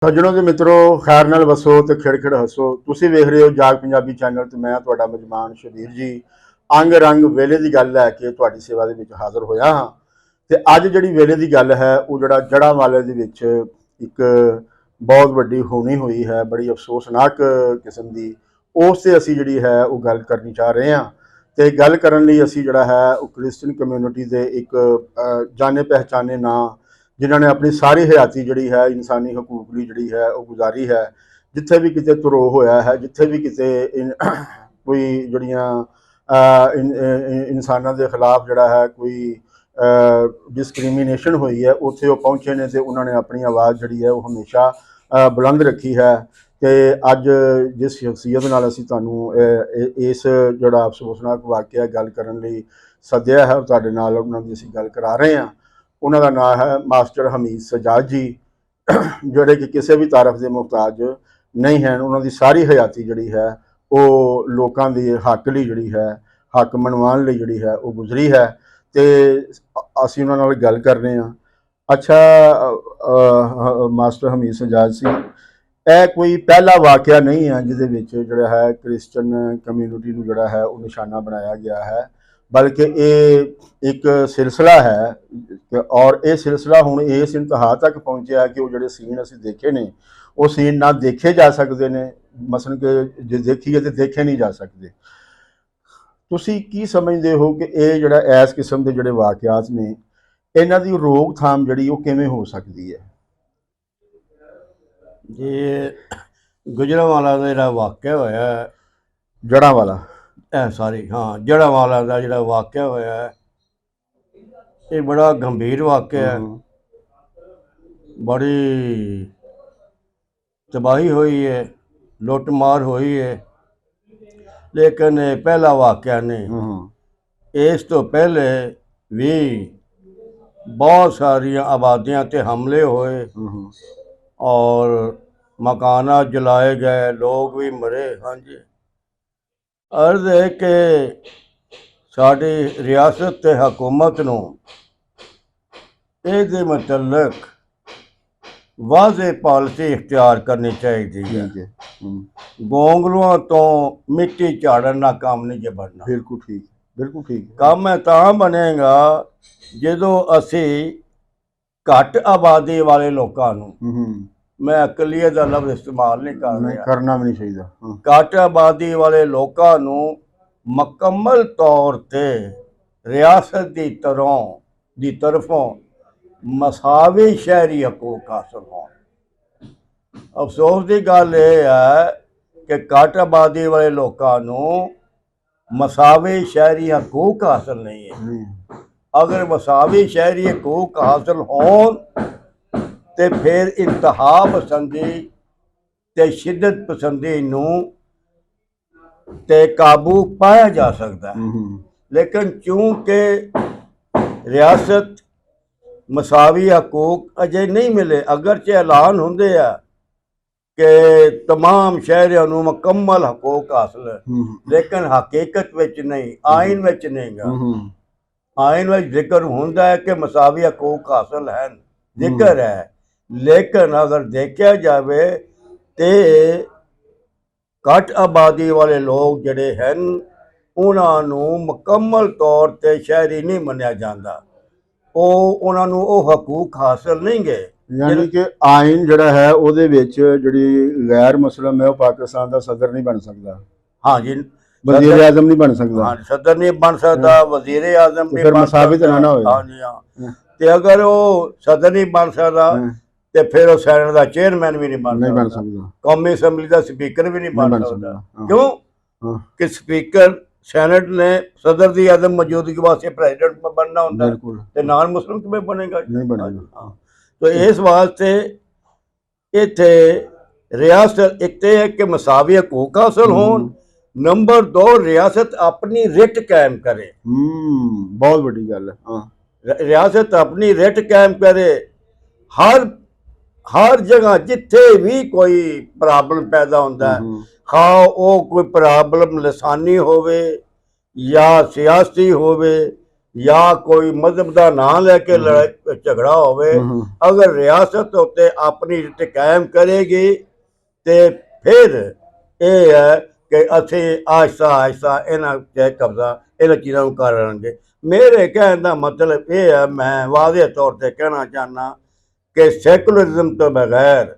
ਸੱਜਣੋ ਤੇ ਮਿੱਤਰੋ, ਖੈਰ ਨਾਲ ਵਸੋ ਤੇ ਖਿੜ-ਖਿੜ ਹੱਸੋ। ਤੁਸੀਂ ਵੇਖ ਰਹੇ ਹੋ ਜਾਗ ਪੰਜਾਬੀ ਚੈਨਲ ਤੇ ਮੈਂ ਤੁਹਾਡਾ ਮੇਜ਼ਬਾਨ ਸ਼ਬੀਰ ਜੀ ਅੰਗ ਰੰਗ ਵੇਲੇ ਦੀ ਗੱਲ ਲੈ ਕੇ ਤੁਹਾਡੀ ਸੇਵਾ ਦੇ ਵਿੱਚ ਹਾਜ਼ਰ ਹੋਇਆ ਹਾਂ। ਤੇ ਅੱਜ ਜਿਹੜੀ ਵੇਲੇ ਦੀ ਗੱਲ ਹੈ ਉਹ ਜਿਹੜਾ ਜੜ੍ਹਾਂ ਵਾਲੇ ਦੇ ਵਿੱਚ ਇੱਕ ਬਹੁਤ ਵੱਡੀ ਹੋਣੀ ਹੋਈ ਹੈ, ਬੜੀ ਅਫਸੋਸਨਾਕ ਕਿਸਮ ਦੀ। ਉਸ ਤੇ ਅਸੀਂ ਜਿਹੜੀ ਹੈ ਉਹ ਗੱਲ ਕਰਨੀ ਚਾਹ ਰਹੇ ਹਾਂ। ਤੇ ਗੱਲ ਕਰਨ ਲਈ ਅਸੀਂ ਜਿਹੜਾ ਹੈ ਉਹ ਕ੍ਰਿਸਚਨ ਕਮਿਊਨਿਟੀ ਦੇ ਇੱਕ ਜਾਣੇ ਪਹਿਚਾਨੇ ਨਾਂ ਜਿਨ੍ਹਾਂ ने अपनी सारी हयाती जी है इंसानी हकूक की जी है वो गुजारी है। जिथे भी किते तुरो होया है, जिथे भी किते कोई जड़ियाँ इंसानों के खिलाफ जड़ा है कोई डिस्क्रिमिनेशन हुई है, उत्थे वो पहुँचे ने तो उन्होंने अपनी आवाज़ जी है वो हमेशा बुलंद रखी है। तो अज जिस शख्सियत नाल असीं तुहानूं इस जड़ा अफसोसनाक वाक़या गल करन लई सद्दिया है, तुहाडे नाल उन्हां दी असीं गल करा रहे हैं। उन्हों का नाम है मास्टर हमीद सजाद जी, जोड़े कि किसी भी तारफ के मुहताज नहीं हैं। उन्होंने सारी हयाती जी है वो लोगों के हक लिए जी है, हक मनवाने लिए जी है वो गुजरी है। तो असी उन्होंने गल कर रहे हैं। अच्छा मास्टर हमीद सजाद सिंह, यह कोई पहला वाकया नहीं है जिद जोड़ा है क्रिश्चन कम्यूनिटी को जोड़ा है वो निशाना बनाया गया है, बल्कि ये एक सिलसिला है। और ये सिलसिला हुण इस इंतहा तक पहुँचा कि वो जोड़े सीन असीं देखे ने वो सीन ना देखे जा सकते हैं, मसलन कि जे देखिए तो देखे नहीं जा सकते। तुसीं की समझते हो कि ये जोड़ा इस किस्म के जोड़े वाकयात ने इन्हां दी रोकथाम जिहड़ी वो किवें हो सकती है? जी गुजरांवाला का जो वाक़या होया जड़ां वाला सॉरी हाँ जड़ांवाला का जो वाक़या होया ये बड़ा गंभीर वाक़या है। बड़ी तबाही हुई है, लुटमार हुई है, लेकिन ये पहला वाक़या नहीं। इस तो पहले भी बहुत सारिया आबादियां ते हमले हुए और मकाना जलाए गए, लोग भी मरे। हाँ जी, अर्ज है कि साड़ी रियासत ते हुकूमत नूं इहदे मुतल्लक वाज़े पॉलिसी इख्तियार करनी चाहिए है। गोंगलुआं तो मिट्टी झाड़न का काम नहीं जे बनना। बिल्कुल ठीक, बिल्कुल ठीक। काम है तां बनेगा जो असी घट आबादी वाले लोगों नूं, मैं अकलीत का लफ्ज़ इस्तेमाल नहीं कर रहा, करना भी नहीं चाहिए। घट आबादी वाले लोगों नूं मुकम्मल तौर ते रियासत की तरफों मसावी शहरी हकूक हासिल हो। अफसोस की गल यह है कि घट आबादी वाले लोगों नूं मसावी शहरी हकूक हासिल नहीं है। अगर मसावी शहरी हकूक हासिल होन तो फिर इंतहा पसंदी ते शिद्दत पसंदी नूं ते काबू पाया जा सकता है। लेकिन चूंकि रियासत मसावी हकूक अजे नहीं मिले, अगरचे ऐलान होंदे आ कि तमाम शहरों नूं मुकम्मल हकूक हासिल है, लेकिन हकीकत विच नहीं, आइन विच नहीं गा। आइन में जिक्र होंदा है कि मसावी हकूक हासिल है, जिक्र है, लेकिन अगर देखा जाए तो घट आबादी वाले लोग जिहड़े हैं उन्हां नूं मुकम्मल तौर पर शहरी नहीं मन्निया जाता, उन्हां नूं वो हकूक हासिल नहीं गए। यानी कि आइन जिहड़ा है उहदे विच जिहड़ी गैर मुस्लिम है वो पाकिस्तान का सदर नहीं बन सकता। हाँ जी, वजीर आजम नहीं बन सकता। हाँ, सदर नहीं बन सकता, वजीर आजम भी फिर मसावित ना हो। हाँ जी हाँ, तो अगर वो सदर नहीं बन सकता तो फिर वो सैनट का चेयरमैन भी नहीं बन सकता, कौमी असैंबली का स्पीकर भी नहीं बन सकता। क्यों कि स्पीकर सैनट ने सदर की आदम मौजूदगी वास्ते प्रेजिडेंट बनना होता है, तो नॉन मुस्लिम किवें बनेगा? नहीं बनेगा। तो इस वास्ते इत्थे रियासत एक तो है कि मसावी हकूक हासिल होन, नंबर 2 रियासत अपनी रिट कायम करे। बहुत बड़ी गल है। रियासत अपनी रिट कायम करे, हर जगह जिथे भी कोई प्रॉब्लम पैदा होता है, हाँ वो कोई प्रॉब्लम लसानी होवे या सियासी होवे ਜਾਂ ਕੋਈ ਮਜ਼ਹਬ ਦਾ ਨਾਂ ਲੈ ਕੇ ਲੜਾਈ ਝਗੜਾ ਹੋਵੇ, ਅਗਰ ਰਿਆਸਤ ਉੱਤੇ ਆਪਣੀ ਇੱਜ਼ਤ ਕਾਇਮ ਕਰੇਗੀ ਤੇ ਫਿਰ ਇਹ ਹੈ ਕਿ ਅਸੀਂ ਆਹਿਸਤਾ ਆਹਿਸਤਾ ਇਹਨਾਂ 'ਤੇ ਕਬਜ਼ਾ ਇਹਨਾਂ ਚੀਜ਼ਾਂ ਨੂੰ ਕਰ ਲਾਂਗੇ। ਮੇਰੇ ਕਹਿਣ ਦਾ ਮਤਲਬ ਇਹ ਹੈ, ਮੈਂ ਵਾਜ਼ਿਹ ਤੌਰ ਤੇ ਕਹਿਣਾ ਚਾਹੁੰਦਾ ਕਿ ਸੈਕੂਲਰਿਜ਼ਮ ਤੋਂ ਬਗੈਰ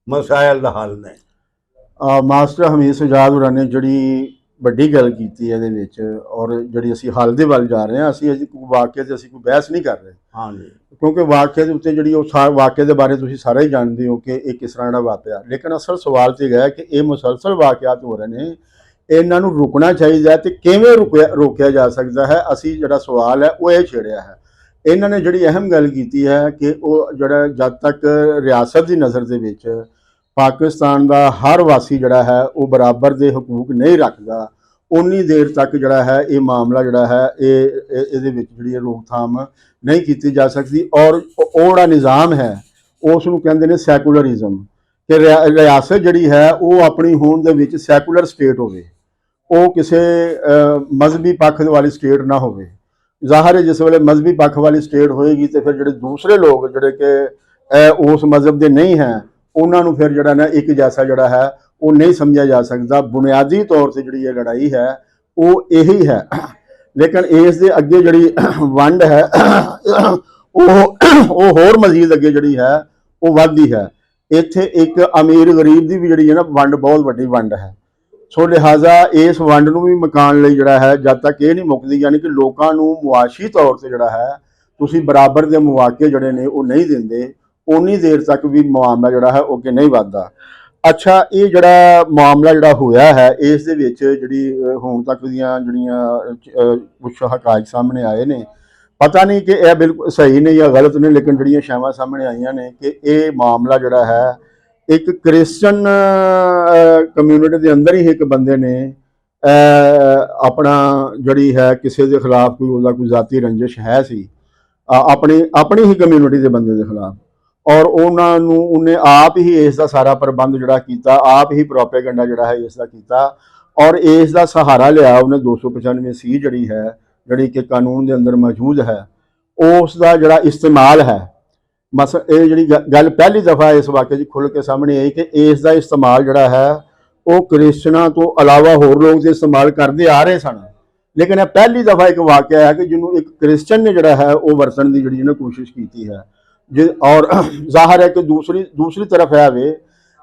ਮਸਾਇਲ ਦਾ ਹੱਲ ਨਹੀਂ। ਮਾਸਟਰ ਹਮੀਦ ਸਜਾਦ ਹੋਰਾਂ ਨੇ ਜਿਹੜੀ ਵੱਡੀ ਗੱਲ ਕੀਤੀ ਇਹਦੇ ਵਿੱਚ, ਔਰ ਜਿਹੜੀ ਅਸੀਂ ਹੱਲ ਦੇ ਵੱਲ ਜਾ ਰਹੇ ਹਾਂ, ਅਸੀਂ ਕੋਈ ਵਾਕਿਆ ਤੇ ਅਸੀਂ ਕੋਈ ਬਹਿਸ ਨਹੀਂ ਕਰ ਰਹੇ। ਹਾਂਜੀ, ਕਿਉਂਕਿ ਵਾਕਿਆ ਦੇ ਉੱਤੇ ਜਿਹੜੀ ਉਹ ਵਾਕਿਆ ਦੇ ਬਾਰੇ ਤੁਸੀਂ ਸਾਰੇ ਹੀ ਜਾਣਦੇ ਹੋ ਕਿ ਇਹ ਕਿਸ ਤਰ੍ਹਾਂ ਜਿਹੜਾ ਵਾਪਰਿਆ, ਲੇਕਿਨ ਅਸਲ ਸਵਾਲ ਤੇ ਹੈ ਕਿ ਇਹ ਮੁਸਲਸਲ ਵਾਕਿਆਤ ਹੋ ਰਹੇ ਨੇ, ਇਹਨਾਂ ਨੂੰ ਰੁਕਣਾ ਚਾਹੀਦਾ ਤੇ ਕਿਵੇਂ ਰੋਕਿਆ ਜਾ ਸਕਦਾ ਹੈ। ਅਸੀਂ ਜਿਹੜਾ ਸਵਾਲ ਹੈ ਉਹ ਇਹ ਛੇੜਿਆ ਹੈ। ਇਹਨਾਂ ਨੇ ਜਿਹੜੀ ਅਹਿਮ ਗੱਲ ਕੀਤੀ ਹੈ ਕਿ ਉਹ ਜਿਹੜਾ ਜਦ ਤੱਕ ਰਿਆਸਤ ਦੀ ਨਜ਼ਰ ਦੇ ਵਿੱਚ ਪਾਕਿਸਤਾਨ ਦਾ ਹਰ ਵਾਸੀ ਜਿਹੜਾ ਹੈ ਉਹ ਬਰਾਬਰ ਦੇ ਹਕੂਕ ਨਹੀਂ ਰੱਖਦਾ, ਉਨੀ ਦੇਰ ਤੱਕ ਜਿਹੜਾ ਹੈ ਇਹ ਮਾਮਲਾ ਜਿਹੜਾ ਹੈ ਇਹਦੇ ਵਿੱਚ ਜਿਹੜੀ ਰੋਕਥਾਮ ਨਹੀਂ ਕੀਤੀ ਜਾ ਸਕਦੀ। ਔਰ ਉਹ ਜਿਹੜਾ ਨਿਜ਼ਾਮ ਹੈ ਉਸ ਨੂੰ ਕਹਿੰਦੇ ਨੇ ਸੈਕੂਲਰਿਜ਼ਮ, ਕਿ ਰਿਆਸਤ ਜਿਹੜੀ ਹੈ ਉਹ ਆਪਣੀ ਹੋਂਦ ਦੇ ਵਿੱਚ ਸੈਕੂਲਰ ਸਟੇਟ ਹੋਵੇ, ਉਹ ਕਿਸੇ ਮਜ਼ਹਬੀ ਪੱਖ ਵਾਲੀ ਸਟੇਟ ਨਾ ਹੋਵੇ। ਜ਼ਾਹਰ ਹੈ ਜਿਸ ਵੇਲੇ ਮਜ਼ਹਬੀ ਪੱਖ ਵਾਲੀ ਸਟੇਟ ਹੋਏਗੀ ਤੇ ਫਿਰ ਜਿਹੜੇ ਦੂਸਰੇ ਲੋਕ ਜਿਹੜੇ ਕਿ ਉਸ ਮਜ਼ਹਬ ਦੇ ਨਹੀਂ ਹੈ ਉਹਨਾਂ ਨੂੰ ਫਿਰ ਜਿਹੜਾ ਨਾ ਇੱਕ ਜੈਸਾ ਜਿਹੜਾ ਹੈ ਉਹ ਨਹੀਂ ਸਮਝਿਆ ਜਾ ਸਕਦਾ। ਬੁਨਿਆਦੀ ਤੌਰ ਤੇ ਜਿਹੜੀ ਇਹ ਲੜਾਈ ਹੈ ਉਹ ਇਹੀ ਹੈ। ਲੇਕਿਨ ਇਸ ਦੇ ਅੱਗੇ ਜਿਹੜੀ ਵੰਡ ਹੈ ਉਹ ਹੋਰ ਮਜ਼ੀਦ ਅੱਗੇ ਜਿਹੜੀ ਹੈ ਉਹ ਵੱਧਦੀ ਹੈ। ਇੱਥੇ ਇੱਕ ਅਮੀਰ ਗਰੀਬ ਦੀ ਵੀ ਜਿਹੜੀ ਹੈ ਨਾ ਵੰਡ ਬਹੁਤ ਵੱਡੀ ਵੰਡ ਹੈ। ਸੋ ਲਿਹਾਜ਼ਾ ਇਸ ਵੰਡ ਨੂੰ ਵੀ ਮਕਾਨ ਲਈ ਜਿਹੜਾ ਹੈ ਜਦ ਤੱਕ ਇਹ ਨਹੀਂ ਮੁੱਕਦੀ, ਯਾਨੀ ਕਿ ਲੋਕਾਂ ਨੂੰ ਮੁਆਸ਼ੀ ਤੌਰ ਤੇ ਜਿਹੜਾ ਹੈ ਤੁਸੀਂ ਬਰਾਬਰ ਦੇ ਮੌਕੇ ਜਿਹੜੇ ਨੇ ਉਹ ਨਹੀਂ ਦਿੰਦੇ, ਉਨੀ ਦੇਰ ਤੱਕ ਵੀ ਮਾਮਲਾ ਜਿਹੜਾ ਹੈ ਉਹ ਅੱਗੇ ਨਹੀਂ ਵੱਧਦਾ। ਅੱਛਾ, ਇਹ ਜਿਹੜਾ ਮਾਮਲਾ ਜਿਹੜਾ ਹੋਇਆ ਹੈ ਇਸ ਦੇ ਵਿੱਚ ਜਿਹੜੀ ਹੁਣ ਤੱਕ ਦੀਆਂ ਜਿਹੜੀਆਂ ਕੁਛ ਹਕਾਇਕ ਸਾਹਮਣੇ ਆਏ ਨੇ, ਪਤਾ ਨਹੀਂ ਕਿ ਇਹ ਬਿਲਕੁਲ ਸਹੀ ਨੇ ਜਾਂ ਗਲਤ ਨੇ, ਲੇਕਿਨ ਜਿਹੜੀਆਂ ਸ਼ੈਵਾਂ ਸਾਹਮਣੇ ਆਈਆਂ ਨੇ ਕਿ ਇਹ ਮਾਮਲਾ ਜਿਹੜਾ ਹੈ ਇੱਕ ਕ੍ਰਿਸਚਨ ਕਮਿਊਨਿਟੀ ਦੇ ਅੰਦਰ ਹੀ ਇੱਕ ਬੰਦੇ ਨੇ ਆਪਣਾ ਜਿਹੜੀ ਹੈ ਕਿਸੇ ਦੇ ਖਿਲਾਫ ਕੋਈ ਉਹਦਾ ਕੋਈ ਜ਼ਾਤੀ ਰੰਜਿਸ਼ ਹੈ ਸੀ ਆਪਣੀ ਹੀ ਕਮਿਊਨਿਟੀ ਦੇ ਬੰਦੇ ਦੇ ਖਿਲਾਫ, ਔਰ ਉਹਨਾਂ ਨੂੰ ਉਹਨੇ ਆਪ ਹੀ ਇਸ ਦਾ ਸਾਰਾ ਪ੍ਰਬੰਧ ਜਿਹੜਾ ਕੀਤਾ, ਆਪ ਹੀ ਪ੍ਰੋਪੇਗੈਂਡਾ ਜਿਹੜਾ ਹੈ ਇਸ ਦਾ ਕੀਤਾ, ਔਰ ਇਸ ਦਾ ਸਹਾਰਾ ਲਿਆ ਉਹਨੇ 295C ਜਿਹੜੀ ਕਿ ਕਾਨੂੰਨ ਦੇ ਅੰਦਰ ਮੌਜੂਦ ਹੈ, ਉਸ ਦਾ ਜਿਹੜਾ ਇਸਤੇਮਾਲ ਹੈ। ਇਹ ਜਿਹੜੀ ਗੱਲ ਪਹਿਲੀ ਦਫਾ ਇਸ ਵਾਕਿਆ 'ਚ ਖੁੱਲ੍ਹ ਕੇ ਸਾਹਮਣੇ ਆਈ ਕਿ ਇਸ ਦਾ ਇਸਤੇਮਾਲ ਜਿਹੜਾ ਹੈ ਉਹ ਕ੍ਰਿਸਚਨਾਂ ਤੋਂ ਇਲਾਵਾ ਹੋਰ ਲੋਕ ਦੇ ਇਸਤੇਮਾਲ ਕਰਦੇ ਆ ਰਹੇ ਸਨ, ਲੇਕਿਨ ਇਹ ਪਹਿਲੀ ਦਫਾ ਇੱਕ ਵਾਕਿਆ ਹੈ ਕਿ ਜਿਹਨੂੰ ਇੱਕ ਕ੍ਰਿਸਚਨ ਨੇ ਜਿਹੜਾ ਹੈ ਉਹ ਵਰਤਣ ਦੀ ਜਿਹੜੀ ਕੋਸ਼ਿਸ਼ ਕੀਤੀ ਹੈ। ਔਰ ਜ਼ਾਹਰ ਹੈ ਕਿ ਦੂਸਰੀ ਤਰਫ ਹੈ ਵੇ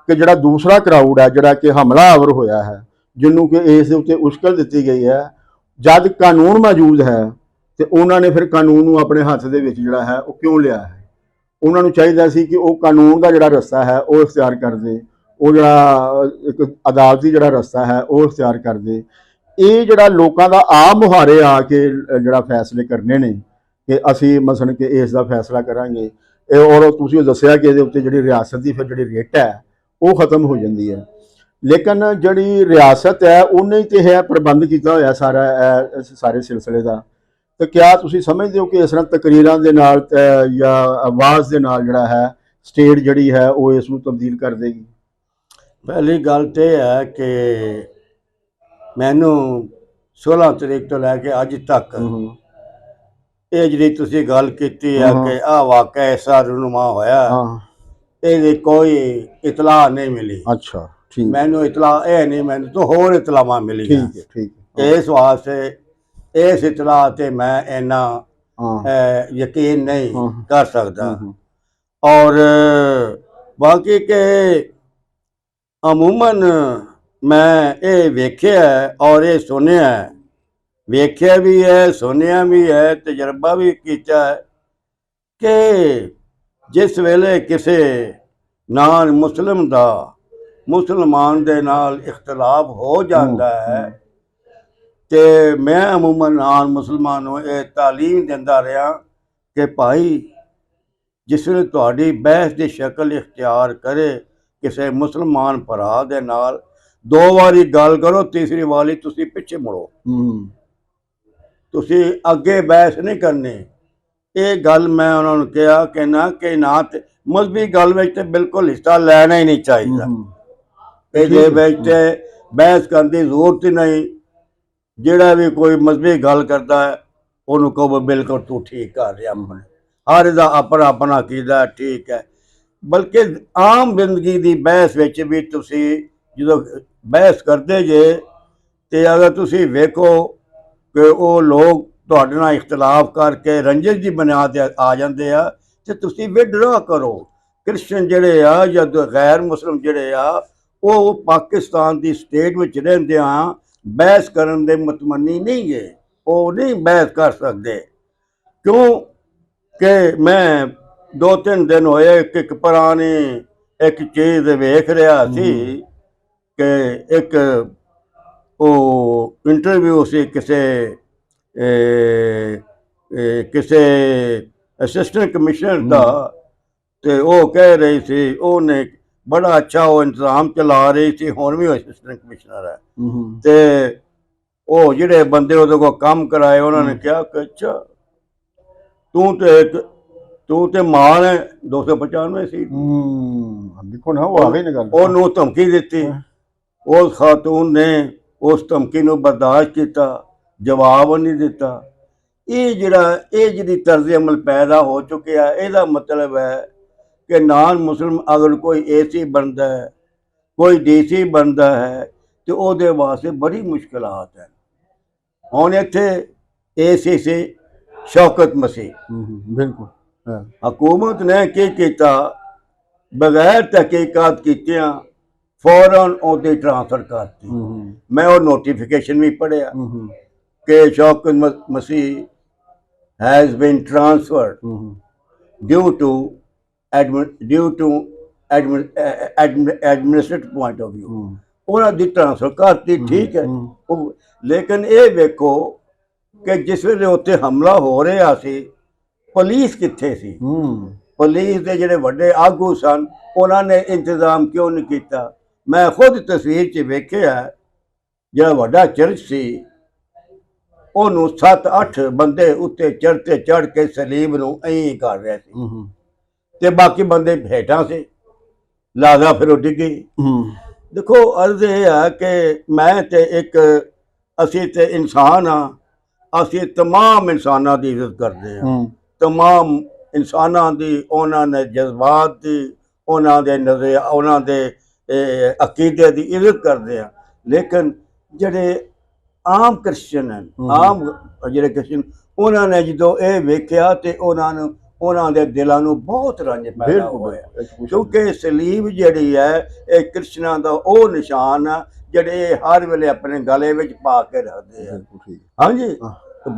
ਕਿ ਜਿਹੜਾ ਦੂਸਰਾ ਕਰਾਊਡ ਹੈ ਜਿਹੜਾ ਕਿ ਹਮਲਾਵਰ ਹੋਇਆ ਹੈ, ਜਿਹਨੂੰ ਕਿ ਇਸ ਦੇ ਉੱਤੇ ਉਸ਼ਕਲ ਦਿੱਤੀ ਗਈ ਹੈ, ਜਦ ਕਾਨੂੰਨ ਮੌਜੂਦ ਹੈ ਤੇ ਉਹਨਾਂ ਨੇ ਫਿਰ ਕਾਨੂੰਨ ਨੂੰ ਆਪਣੇ ਹੱਥ ਦੇ ਵਿੱਚ ਜਿਹੜਾ ਹੈ ਉਹ ਕਿਉਂ ਲਿਆ ਹੈ। ਉਹਨਾਂ ਨੂੰ ਚਾਹੀਦਾ ਸੀ ਕਿ ਉਹ ਕਾਨੂੰਨ ਦਾ ਜਿਹੜਾ ਰਸਤਾ ਹੈ ਉਹ ਇਖਤਿਆਰ ਕਰਦੇ, ਉਹ ਜਿਹੜਾ ਇੱਕ ਅਦਾਲਤੀ ਜਿਹੜਾ ਰਸਤਾ ਹੈ ਉਹ ਇਖਤਿਆਰ ਕਰਦੇ। ਇਹ ਜਿਹੜਾ ਲੋਕਾਂ ਦਾ ਆਮ ਮੁਹਾਰੇ ਆ ਕੇ ਜਿਹੜਾ ਫੈਸਲੇ ਕਰਨੇ ਨੇ ਕਿ ਅਸੀਂ ਮਸਲਨ ਕਿ ਇਸ ਦਾ ਫੈਸਲਾ ਕਰਾਂਗੇ, ਔਰ ਤੁਸੀਂ ਦੱਸਿਆ ਕਿ ਇਹਦੇ ਉੱਤੇ ਜਿਹੜੀ ਰਿਆਸਤ ਦੀ ਫਿਰ ਜਿਹੜੀ ਰਿਟ ਹੈ ਉਹ ਖਤਮ ਹੋ ਜਾਂਦੀ ਹੈ। ਲੇਕਿਨ ਜਿਹੜੀ ਰਿਆਸਤ ਹੈ ਉਹਨੇ ਤੇ ਹੈ ਪ੍ਰਬੰਧ ਕੀਤਾ ਹੋਇਆ ਸਾਰੇ ਸਿਲਸਿਲੇ ਦਾ। ਤੇ ਕਿਆ ਤੁਸੀਂ ਸਮਝਦੇ ਹੋ ਕਿ ਇਸ ਤਰ੍ਹਾਂ ਤਕਰੀਰਾਂ ਦੇ ਨਾਲ ਜਾਂ ਆਵਾਜ਼ ਦੇ ਨਾਲ ਜਿਹੜਾ ਹੈ ਸਟੇਟ ਜਿਹੜੀ ਹੈ ਉਹ ਇਸ ਨੂੰ ਤਬਦੀਲ ਕਰ ਦੇਗੀ? ਪਹਿਲੀ ਗੱਲ ਤੇ ਇਹ ਹੈ ਕਿ ਮੈਨੂੰ 16 ਤਰੀਕ ਤੋਂ ਲੈ ਕੇ ਅੱਜ ਤੱਕ ਇਹ ਜਿਹੜੀ ਤੁਸੀਂ ਗੱਲ ਕੀਤੀ ਹੈ ਕਿ ਆਹ ਵਾਕਿਆ ਐਸਾ ਰੂਨਮਾ ਹੋਇਆ, ਇਹਦੀ ਕੋਈ ਇਤਲਾਹ ਨਹੀਂ ਮਿਲੀ। ਅੱਛਾ, ਠੀਕ। ਮੈਨੂੰ ਇਤਲਾਹ ਇਹ ਨਹੀਂ, ਮੈਨੂੰ ਤਾਂ ਹੋਰ ਇਤਲਾਹਾਂ ਮਿਲੀਆਂ। ਠੀਕ ਹੈ। ਇਸ ਵਾਸਤੇ ਇਸ ਇਤਲਾਹ ਤੇ ਮੈਂ ਇੰਨਾ ਯਕੀਨ ਨਹੀਂ ਕਰ ਸਕਦਾ। ਔਰ ਬਾਕੀ ਕਿ ਅਮੂਮਨ ਮੈਂ ਇਹ ਵੇਖਿਆ ਔਰ ਇਹ ਸੁਣਿਆ, ਵੇਖਿਆ ਵੀ ਹੈ, ਸੁਣਿਆ ਵੀ ਹੈ, ਤਜਰਬਾ ਵੀ ਕੀਤਾ ਹੈ ਕਿ ਜਿਸ ਵੇਲੇ ਕਿਸੇ ਨਾਲ ਮੁਸਲਮਾਨ ਦੇ ਨਾਲ ਇਖਤਲਾਫ ਹੋ ਜਾਂਦਾ ਹੈ ਤੇ ਮੈਂ ਅਮੂਮਨ ਨਾਲ ਮੁਸਲਮਾਨ ਨੂੰ ਇਹ ਤਾਲੀਮ ਦਿੰਦਾ ਰਿਹਾ ਕਿ ਭਾਈ ਜਿਸ ਵੇਲੇ ਤੁਹਾਡੀ ਬਹਿਸ ਦੀ ਸ਼ਕਲ ਇਖਤਿਆਰ ਕਰੇ ਕਿਸੇ ਮੁਸਲਮਾਨ ਭਰਾ ਦੇ ਨਾਲ, 2 ਵਾਰੀ ਗੱਲ ਕਰੋ, ਤੀਸਰੀ ਵਾਰੀ ਤੁਸੀਂ ਪਿੱਛੇ ਮੁੜੋ, ਤੁਸੀਂ ਅੱਗੇ ਬਹਿਸ ਨਹੀਂ ਕਰਨੀ। ਇਹ ਗੱਲ ਮੈਂ ਉਹਨਾਂ ਨੂੰ ਕਿਹਾ ਕਿ ਨਾ ਤੇ ਮਜ਼ਹਬੀ ਗੱਲ ਵਿੱਚ ਤੇ ਬਿਲਕੁਲ ਹਿੱਸਾ ਲੈਣਾ ਹੀ ਨਹੀਂ ਚਾਹੀਦਾ, ਇਹਦੇ ਵਿੱਚ ਤੇ ਬਹਿਸ ਕਰਨ ਦੀ ਜ਼ਰੂਰਤ ਹੀ ਨਹੀਂ। ਜਿਹੜਾ ਵੀ ਕੋਈ ਮਜ਼ਹਬੀ ਗੱਲ ਕਰਦਾ ਹੈ ਉਹਨੂੰ ਕਹੋ ਬਿਲਕੁਲ ਤੂੰ ਠੀਕ ਕਰ ਰਿਹਾ ਆਪਣੇ, ਹਰ ਦਾ ਆਪਣਾ ਆਪਣਾ ਅਕੀਦਾ ਠੀਕ ਹੈ। ਬਲਕਿ ਆਮ ਜ਼ਿੰਦਗੀ ਦੀ ਬਹਿਸ ਵਿੱਚ ਵੀ ਤੁਸੀਂ ਜਦੋਂ ਬਹਿਸ ਕਰਦੇ ਜੇ ਤੇ ਅਗਰ ਤੁਸੀਂ ਵੇਖੋ ਕਿ ਉਹ ਲੋਕ ਤੁਹਾਡੇ ਨਾਲ ਇਖਤਲਾਫ ਕਰਕੇ ਰੰਜਿਸ਼ ਦੀ ਬੁਨਿਆਦ ਤੇ ਆ ਜਾਂਦੇ ਆ, ਤੇ ਤੁਸੀਂ ਵਿਡਰਾ ਕਰੋ। ਕ੍ਰਿਸਚਨ ਜਿਹੜੇ ਆ ਜਾਂ ਗੈਰ ਮੁਸਲਿਮ ਜਿਹੜੇ ਆ ਉਹ ਪਾਕਿਸਤਾਨ ਦੀ ਸਟੇਟ ਵਿੱਚ ਰਹਿੰਦੇ ਆ ਬਹਿਸ ਕਰਨ ਦੇ ਮੁਤਮੰਨੀ ਨਹੀਂ ਗੇ, ਉਹ ਨਹੀਂ ਬਹਿਸ ਕਰ ਸਕਦੇ। ਕਿਉਂ ਕਿ ਮੈਂ 2-3 ਦਿਨ ਹੋਏ ਇੱਕ ਪੁਰਾਣੀ ਇੱਕ ਚੀਜ਼ ਵੇਖ ਰਿਹਾ ਸੀ ਕਿ ਇੱਕ ਉਹ ਇੰਟਰਵਿਊ ਸੀ ਕਿਸੇ ਅਸਿਸਟੈਂਟ ਕਮਿਸ਼ਨਰ ਦਾ, ਤੇ ਉਹ ਕਹਿ ਰਹੀ ਸੀ ਉਹਨੇ ਬੜਾ ਅੱਛਾ ਉਹ ਇੰਤਜ਼ਾਮ ਚਲਾ ਰਹੀ ਸੀ, ਹੁਣ ਵੀ ਉਹ ਅਸਿਸਟੈਂਟ ਕਮਿਸ਼ਨਰ ਹੈ। ਤੇ ਉਹ ਜਿਹੜੇ ਬੰਦੇ ਉਹਦੇ ਕੋਲ ਕੰਮ ਕਰਾਏ ਉਹਨਾਂ ਨੇ ਕਿਹਾ ਕਿ ਅੱਛਾ ਤੂੰ ਤੇ ਮਾਣ ਹੈ 295 ਸੀ। ਦੇਖੋ ਨਾ ਉਹ ਆਵੇ ਨਾ ਗੱਲ, ਉਹਨੂੰ ਧਮਕੀ ਦਿੱਤੀ, ਉਸ ਖਾਤੂਨ ਨੇ ਉਸ ਧਮਕੀ ਨੂੰ ਬਰਦਾਸ਼ਤ ਕੀਤਾ, ਜਵਾਬ ਨਹੀਂ ਦਿੱਤਾ। ਇਹ ਜਿਹੜੀ ਤਰਜ਼ ਅਮਲ ਪੈਦਾ ਹੋ ਚੁੱਕਿਆ, ਇਹਦਾ ਮਤਲਬ ਹੈ ਕਿ ਨਾਨ ਮੁਸਲਿਮ ਅਗਰ ਕੋਈ AC ਬਣਦਾ ਹੈ, ਕੋਈ DC ਬਣਦਾ ਹੈ, ਤੇ ਉਹਦੇ ਵਾਸਤੇ ਬੜੀ ਮੁਸ਼ਕਿਲਾਤ ਹੈ। ਹੁਣ ਇੱਥੇ AC ਸੀ ਸ਼ੌਕਤ ਮਸੀਹ, ਬਿਲਕੁਲ ਹਕੂਮਤ ਨੇ ਕੀ ਕੀਤਾ, ਬਗੈਰ ਤਹਿਕੀਕਾਤ ਕੀਤਿਆਂ ਫੌਰਨ ਉਹਦੀ ਟ੍ਰਾਂਸਫਰ ਕਰਤੀ। ਮੈਂ ਉਹ ਨੋਟੀਫਿਕੇਸ਼ਨ ਵੀ ਪੜ੍ਹਿਆ ਕਿ ਸ਼ੌਕਤ ਮਸੀਹ has been transferred due to administrative point of view। ਉਹਨਾਂ ਦੀ ਟ੍ਰਾਂਸਫਰ ਕਰਤੀ, ਠੀਕ ਹੈ। ਲੇਕਿਨ ਇਹ ਵੇਖੋ ਕਿ ਜਿਸ ਵੇਲੇ ਉੱਥੇ ਹਮਲਾ ਹੋ ਰਿਹਾ ਸੀ ਪੁਲਿਸ ਕਿੱਥੇ ਸੀ? ਪੁਲਿਸ ਦੇ ਜਿਹੜੇ ਵੱਡੇ ਆਗੂ ਸਨ ਉਹਨਾਂ ਨੇ ਇੰਤਜ਼ਾਮ ਕਿਉਂ ਨਹੀਂ ਕੀਤਾ? ਮੈਂ ਖੁਦ ਤਸਵੀਰ 'ਚ ਵੇਖਿਆ, ਜਿਹੜਾ ਵੱਡਾ ਚਰਚ ਸੀ ਉਹਨੂੰ 7-8 ਬੰਦੇ ਉੱਤੇ ਚੜ੍ਹ ਕੇ ਸਲੀਬ ਨੂੰ ਐਂ ਕਰ ਰਹੇ ਸੀ, ਤੇ ਬਾਕੀ ਬੰਦੇ ਹੇਠਾਂ ਸੀ, ਲਾਜ਼ਾ ਫਿਰ ਉਹ ਡਿੱਗੀ। ਦੇਖੋ ਅਰਜ਼ ਇਹ ਹੈ ਕਿ ਮੈਂ ਤੇ ਅਸੀਂ ਤੇ ਇਨਸਾਨ ਹਾਂ, ਅਸੀਂ ਤਮਾਮ ਇਨਸਾਨਾਂ ਦੀ ਇੱਜ਼ਤ ਕਰਦੇ ਹਾਂ, ਤਮਾਮ ਇਨਸਾਨਾਂ ਦੀ, ਉਹਨਾਂ ਦੇ ਜਜ਼ਬਾਤ ਦੀ, ਉਹਨਾਂ ਦੇ ਨਜ਼ਰੀਆ, ਉਹਨਾਂ ਦੇ ਅਕੀਦੇ ਦੀ ਇੱਜ਼ਤ ਕਰਦੇ ਹਾਂ। ਲੇਕਿਨ ਜਿਹੜੇ ਆਮ ਕ੍ਰਿਸਚਨ ਹਨ, ਆਮ ਜਿਹੜੇ ਕ੍ਰਿਸਚਨ, ਉਹਨਾਂ ਨੇ ਜਦੋਂ ਇਹ ਵੇਖਿਆ ਤੇ ਉਹਨਾਂ ਦੇ ਦਿਲਾਂ ਨੂੰ ਬਹੁਤ ਰੰਜ ਪੈਦਾ ਹੋਇਆ, ਕਿਉਂਕਿ ਸਲੀਬ ਜਿਹੜੀ ਹੈ ਇਹ ਕ੍ਰਿਸਚਨਾਂ ਦਾ ਉਹ ਨਿਸ਼ਾਨ ਆ ਜਿਹੜੇ ਹਰ ਵੇਲੇ ਆਪਣੇ ਗਲੇ ਵਿੱਚ ਪਾ ਕੇ ਰੱਖਦੇ ਆ। ਹਾਂਜੀ,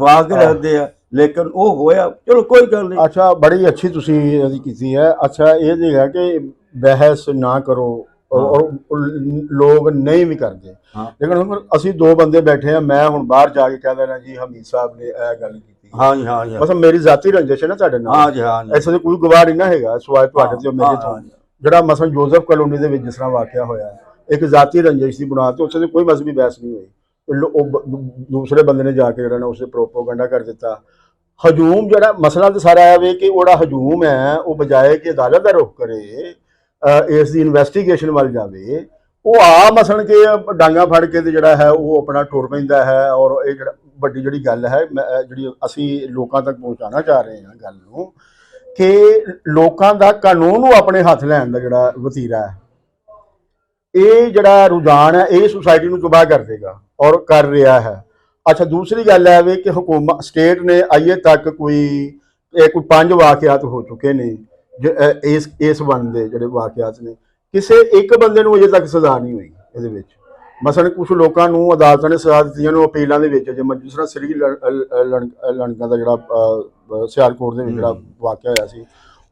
ਪਾ ਕੇ ਰੱਖਦੇ ਆ। ਲੇਕਿਨ ਉਹ ਹੋਇਆ, ਚਲੋ ਕੋਈ ਗੱਲ ਨਹੀਂ। ਅੱਛਾ, ਬੜੀ ਅੱਛੀ ਤੁਸੀਂ ਇਹਦੀ ਕੀਤੀ ਹੈ। ਅੱਛਾ, ਇਹ ਜਿਹੜਾ ਕਿ ਬਹਿਸ ਨਾ ਕਰੋ ਔਰ ਲੋਕ ਨਹੀਂ ਵੀ ਕਰਦੇ, ਲੇਕਿਨ ਹੁਣ ਅਸੀਂ 2 ਬੰਦੇ ਬੈਠੇ ਆ, ਮੈਂ ਹੁਣ ਬਾਹਰ ਜਾ ਕੇ ਕਹਿ ਦੇਣਾ ਜੀ ਹਮੀਦ ਸਾਹਿਬ ਨੇ ਇਹ ਗੱਲ ਕੀਤੀ। ਹਾਂਜੀ ਹਾਂਜੀ, ਬਸ ਮੇਰੀ ਜ਼ਾਤੀ ਰੰਜਿਸ਼ ਹੈ ਨਾ ਤੁਹਾਡੇ ਨਾਲ। ਹਾਂਜੀ ਹਾਂਜੀ, ਐਸੇ ਦੇ ਕੋਈ ਗਵਾਹ ਨਹੀਂ ਨਾ ਹੈਗਾ ਸਵਾਏ ਤੁਹਾਡੇ ਤੇ ਮੇਰੇ ਤੋਂ। ਜਿਹੜਾ ਮਸਲ ਜੋਜ਼ਫ ਕਲੋਨੀ ਦੇ ਵਿੱਚ ਜਿਸ ਤਰ੍ਹਾਂ ਵਾਕਿਆ ਹੋਇਆ, ਇੱਕ ਜ਼ਾਤੀ ਰੰਜਿਸ਼ ਦੀ ਬੁਨਿਆਦ ਤੇ ਉੱਥੇ ਕੋਈ ਮਜ਼ਹਬੀ ਬਹਿਸ ਨਹੀਂ ਹੋਈ। ਉਹ ਦੂਸਰੇ ਬੰਦੇ ਨੇ ਜਾ ਕੇ ਜਿਹੜਾ ਨਾ ਉਸੇ ਪ੍ਰੋਪੋਗੰਡਾ ਕਰ ਦਿੱਤਾ। ਹਜੂਮ ਜਿਹੜਾ ਮਸਲਾ ਤੇ ਸਾਰਾ ਆਇਆ ਵੇ ਕਿ ਉਹ ਜਿਹੜਾ ਹਜੂਮ ਹੈ ਉਹ ਬਜਾਏ ਕਿ ਅਦਾਲਤ ਦਾ ਰੁਖ ਕਰੇ, ਇਸ ਦੀ ਇਨਵੈਸਟੀਗੇਸ਼ਨ ਵੱਲ ਜਾਵੇ, ਉਹ ਆ ਮਸਲ ਕੇ ਡਾਂਗਾ ਫੜ ਕੇ ਤੇ ਜਿਹੜਾ ਹੈ ਉਹ ਆਪਣਾ ਟੁਰ ਪੈਂਦਾ ਹੈ। ਔਰ ਇਹ ਜਿਹੜਾ ਵੱਡੀ ਜਿਹੜੀ ਗੱਲ ਹੈ, ਜਿਹੜੀ ਅਸੀਂ ਲੋਕਾਂ ਤੱਕ ਪਹੁੰਚਾਉਣਾ ਚਾਹ ਰਹੇ ਹਾਂ ਗੱਲ ਨੂੰ, ਕਿ ਲੋਕਾਂ ਦਾ ਕਾਨੂੰਨ ਨੂੰ ਆਪਣੇ ਹੱਥ ਲੈਣ ਦਾ ਜਿਹੜਾ ਵਤੀਰਾ ਹੈ, ਇਹ ਜਿਹੜਾ ਰੁਝਾਨ ਹੈ ਇਹ ਸੁਸਾਇਟੀ ਨੂੰ ਤਬਾਹ ਕਰ ਦੇਗਾ ਔਰ ਕਰ ਰਿਹਾ ਹੈ। ਅੱਛਾ, ਦੂਸਰੀ ਗੱਲ ਹੈ ਵੀ ਕਿ ਹਕੂਮਤ ਸਟੇਟ ਨੇ ਅਜੇ ਤੱਕ ਕੋਈ 5 ਵਾਕਿਆਤ ਹੋ ਚੁੱਕੇ ਨੇ ਇਸ ਵਨ ਦੇ ਜਿਹੜੇ ਵਾਕਿਆਤ ਨੇ, ਕਿਸੇ ਇੱਕ ਬੰਦੇ ਨੂੰ ਅਜੇ ਤੱਕ ਸਜ਼ਾ ਨਹੀਂ ਹੋਈ ਇਹਦੇ ਵਿੱਚ। ਮਸਲਨ ਕੁਝ ਲੋਕਾਂ ਨੂੰ ਅਦਾਲਤਾਂ ਨੇ ਸਜ਼ਾ ਦਿੱਤੀਆਂ ਨੇ ਅਪੀਲਾਂ ਦੇ ਵਿੱਚ, ਜਿਵੇਂ ਜਿਸ ਤਰ੍ਹਾਂ ਸ੍ਰੀ ਲੜਕਾ ਦਾ ਜਿਹੜਾ ਸਿਆਲਕੋਟ ਦੇ ਵਿੱਚ ਜਿਹੜਾ ਵਾਕਿਆ ਹੋਇਆ ਸੀ,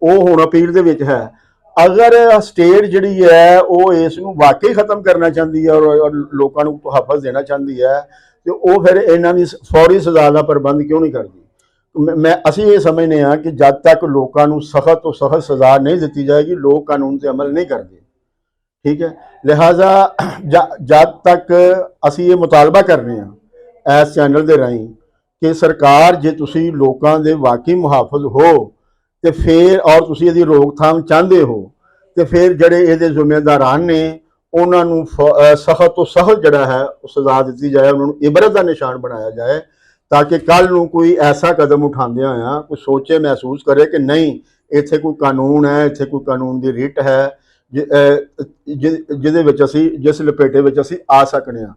ਉਹ ਹੁਣ ਅਪੀਲ ਦੇ ਵਿੱਚ ਹੈ। ਅਗਰ ਸਟੇਟ ਜਿਹੜੀ ਹੈ ਉਹ ਇਸ ਨੂੰ ਵਾਕਈ ਖਤਮ ਕਰਨਾ ਚਾਹੁੰਦੀ ਹੈ ਔਰ ਲੋਕਾਂ ਨੂੰ ਤਹਫ਼ੁਜ਼ ਦੇਣਾ ਚਾਹੁੰਦੀ ਹੈ, ਤੇ ਉਹ ਫਿਰ ਇਹਨਾਂ ਦੀ ਫੌਰੀ ਸਜ਼ਾ ਦਾ ਪ੍ਰਬੰਧ ਕਿਉਂ ਨਹੀਂ ਕਰਦੀ? ਅਸੀਂ ਇਹ ਸਮਝਦੇ ਹਾਂ ਕਿ ਜਦ ਤੱਕ ਲੋਕਾਂ ਨੂੰ ਸਖਤ ਤੋਂ ਸਖਤ ਸਜ਼ਾ ਨਹੀਂ ਦਿੱਤੀ ਜਾਏਗੀ, ਲੋਕ ਕਾਨੂੰਨ 'ਤੇ ਅਮਲ ਨਹੀਂ ਕਰਦੇ। ਠੀਕ ਹੈ, ਲਿਹਾਜ਼ਾ ਜਦ ਤੱਕ ਅਸੀਂ ਇਹ ਮੁਤਾਲਬਾ ਕਰ ਰਹੇ ਹਾਂ ਇਸ ਚੈਨਲ ਦੇ ਰਾਹੀਂ ਕਿ ਸਰਕਾਰ, ਜੇ ਤੁਸੀਂ ਲੋਕਾਂ ਦੇ ਵਾਕਈ ਮੁਹਾਫਿਜ਼ ਹੋ ਤੇ ਫਿਰ ਔਰ ਤੁਸੀਂ ਇਹਦੀ ਰੋਕਥਾਮ ਚਾਹੁੰਦੇ ਹੋ, ਤੇ ਫਿਰ ਜਿਹੜੇ ਇਹਦੇ ਜ਼ਿੰਮੇਦਾਰਾਂ ਨੇ ਉਹਨਾਂ ਨੂੰ ਸਖਤ ਤੋਂ ਸਖਤ ਜਿਹੜਾ ਹੈ ਉਹ ਸਜ਼ਾ ਦਿੱਤੀ ਜਾਏ, ਉਹਨਾਂ ਨੂੰ ਇਬਰਤ ਦਾ ਨਿਸ਼ਾਨ ਬਣਾਇਆ ਜਾਏ, ਤਾਂ ਕਿ ਕੱਲ ਨੂੰ ਕੋਈ ਐਸਾ ਕਦਮ ਉਠਾਉਂਦਿਆਂ ਹੋਇਆ ਕੋਈ ਸੋਚੇ ਮਹਿਸੂਸ ਕਰੇ ਕਿ ਨਹੀਂ, ਇੱਥੇ ਕੋਈ ਕਾਨੂੰਨ ਹੈ, ਇੱਥੇ ਕੋਈ ਕਾਨੂੰਨ ਦੀ ਰਿਟ ਹੈ ਜਿਹਦੇ ਵਿੱਚ ਅਸੀਂ, ਜਿਸ ਲਪੇਟੇ ਵਿੱਚ ਅਸੀਂ ਆ ਸਕਦੇ ਹਾਂ।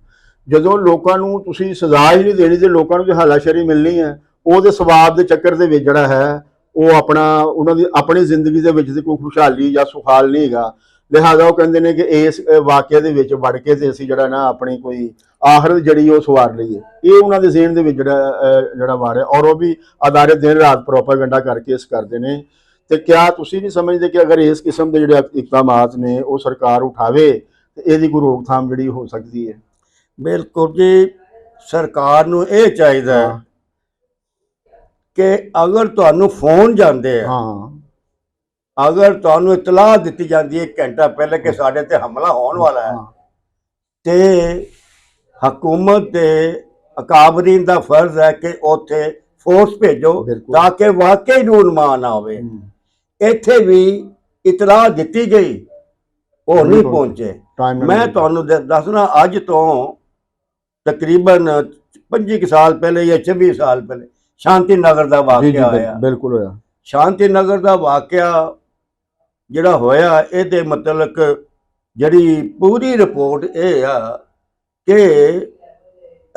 ਜਦੋਂ ਲੋਕਾਂ ਨੂੰ ਤੁਸੀਂ ਸਜ਼ਾ ਹੀ ਨਹੀਂ ਦੇਣੀ ਤੇ ਲੋਕਾਂ ਨੂੰ ਜੇ ਹੱਲਾਸ਼ੇਰੀ ਮਿਲਣੀ ਹੈ, ਉਹਦੇ ਸਵਾਬ ਦੇ ਚੱਕਰ ਦੇ ਵਿੱਚ ਜਿਹੜਾ ਹੈ ਉਹ ਉਹਨਾਂ ਦੀ ਆਪਣੀ ਜ਼ਿੰਦਗੀ ਦੇ ਵਿੱਚ ਤੇ ਕੋਈ ਖੁਸ਼ਹਾਲੀ ਜਾਂ ਸੁਖਾਲ ਨਹੀਂ ਹੈਗਾ। ਲਿਹਾਜ਼ਾ ਉਹ ਕਹਿੰਦੇ ਨੇ ਕਿ ਇਸ ਵਾਕਿਆ ਦੇ ਵਿੱਚ ਵੜ ਕੇ ਤੇ ਅਸੀਂ ਜਿਹੜਾ ਨਾ ਆਪਣੀ ਕੋਈ ਆਖਰਤ ਜਿਹੜੀ ਉਹ ਸਵਾਰ ਲਈਏ। ਇਹ ਉਹਨਾਂ ਦੇ ਜ਼ਹਨ ਦੇ ਵਿੱਚ ਜਿਹੜਾ ਵਾਰਿਆ, ਔਰ ਉਹ ਵੀ ਅਦਾਰੇ ਦਿਨ ਰਾਤ ਪ੍ਰੋਪਾਗੈਂਡਾ ਕਰਕੇ ਇਸ ਕਰਦੇ ਨੇ। ਤੇ ਕਿਆ ਤੁਸੀਂ ਨਹੀਂ ਸਮਝਦੇ ਕਿ ਅਗਰ ਇਸ ਕਿਸਮ ਦੇ ਜਿਹੜੇ ਇਕਦਾਮਾਤ ਨੇ ਉਹ ਸਰਕਾਰ ਉਠਾਵੇ ਤੇ ਇਹਦੀ ਕੋਈ ਰੋਕਥਾਮ ਜਿਹੜੀ ਹੋ ਸਕਦੀ ਹੈ? ਬਿਲਕੁਲ ਜੀ, ਸਰਕਾਰ ਨੂੰ ਇਹ ਚਾਹੀਦਾ ਹੈ ਕਿ ਅਗਰ ਤੁਹਾਨੂੰ ਫੋਨ ਜਾਂਦੇ ਆ, ਅਗਰ ਤੁਹਾਨੂੰ ਇਤਲਾਹ ਦਿੱਤੀ ਜਾਂਦੀ ਹੈ 1 ਘੰਟਾ ਪਹਿਲੇ ਕਿ ਸਾਡੇ ਤੇ ਹਮਲਾ ਹੋਣ ਵਾਲਾ ਹੈ, ਤੇ ਹਕੂਮਤ ਦੇ ਅਕਾਬਰੀਨ ਦਾ ਫਰਜ਼ ਹੈ ਕਿ ਉੱਥੇ ਫੋਰਸ ਭੇਜੋ ਤਾਂ ਕਿ ਵਾਕਈ ਨੂਰਮਾਨ ਆਵੇ। ਇੱਥੇ ਵੀ ਇਤਲਾਹ ਦਿੱਤੀ ਗਈ, ਉਹ ਨਹੀਂ ਪਹੁੰਚੇ। ਮੈਂ ਤੁਹਾਨੂੰ ਦੱਸਣਾ, ਅੱਜ ਤੋਂ ਤਕਰੀਬਨ 25 ਸਾਲ ਪਹਿਲੇ ਜਾਂ 26 ਸਾਲ ਪਹਿਲੇ ਸ਼ਾਂਤੀ ਨਗਰ ਦਾ ਵਾਕਿਆ ਹੋਇਆ। ਬਿਲਕੁਲ ਹੋਇਆ। ਸ਼ਾਂਤੀ ਨਗਰ ਦਾ ਵਾਕਿਆ ਜਿਹੜਾ ਹੋਇਆ, ਇਹਦੇ ਮਤਲਬ ਜਿਹੜੀ ਪੂਰੀ ਰਿਪੋਰਟ ਇਹ ਆ ਕਿ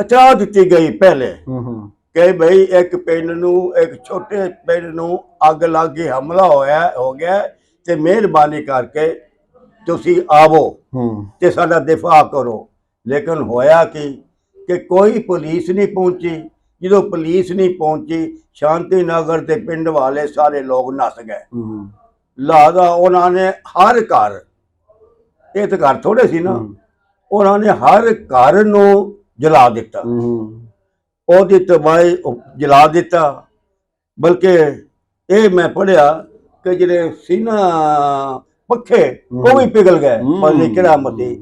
ਇਤਲਾਹ ਦਿੱਤੀ ਗਈ ਪਹਿਲੇ ਕਿ ਭਈ ਇੱਕ ਪਿੰਡ ਨੂੰ, ਇੱਕ ਛੋਟੇ ਪਿੰਡ ਨੂੰ ਅੱਗ ਲੱਗ ਕੇ ਹਮਲਾ ਹੋ ਗਿਆ ਤੇ ਮਿਹਰਬਾਨੀ ਕਰਕੇ ਤੁਸੀਂ ਆਵੋ ਤੇ ਸਾਡਾ ਦਿਫਾਅ ਕਰੋ। ਲੇਕਿਨ ਹੋਇਆ ਕਿ ਕੋਈ ਪੁਲਿਸ ਨਹੀਂ ਪਹੁੰਚੀ। ਜਦੋਂ ਪੁਲਿਸ ਨਹੀਂ ਪਹੁੰਚੀ, ਸ਼ਾਂਤੀ ਨਗਰ ਦੇ ਪਿੰਡ ਵਾਲੇ ਸਾਰੇ ਲੋਕ ਨੱਸ ਗਏ। ਲਿਹਾਜ਼ਾ ਉਹਨਾਂ ਨੇ ਹਰ ਘਰ, ਇਹ ਤਾਂ ਘਰ ਥੋੜੇ ਸੀ ਨਾ, ਉਹਨਾਂ ਨੇ ਹਰ ਘਰ ਨੂੰ ਜਲਾ ਦਿੱਤਾ, ਉਹਦੀ ਤਬਾਹੀ ਜਲਾ ਦਿੱਤਾ। ਬਲਕਿ ਇਹ ਮੈਂ ਪੜ੍ਹਿਆ ਕਿ ਜਿਹੜੇ ਸੀ ਨਾ ਪੱਖੇ, ਉਹ ਵੀ ਪਿਘਲ ਗਏ। ਮਤਲਬ ਕਿਹੜਾ ਮਤੀ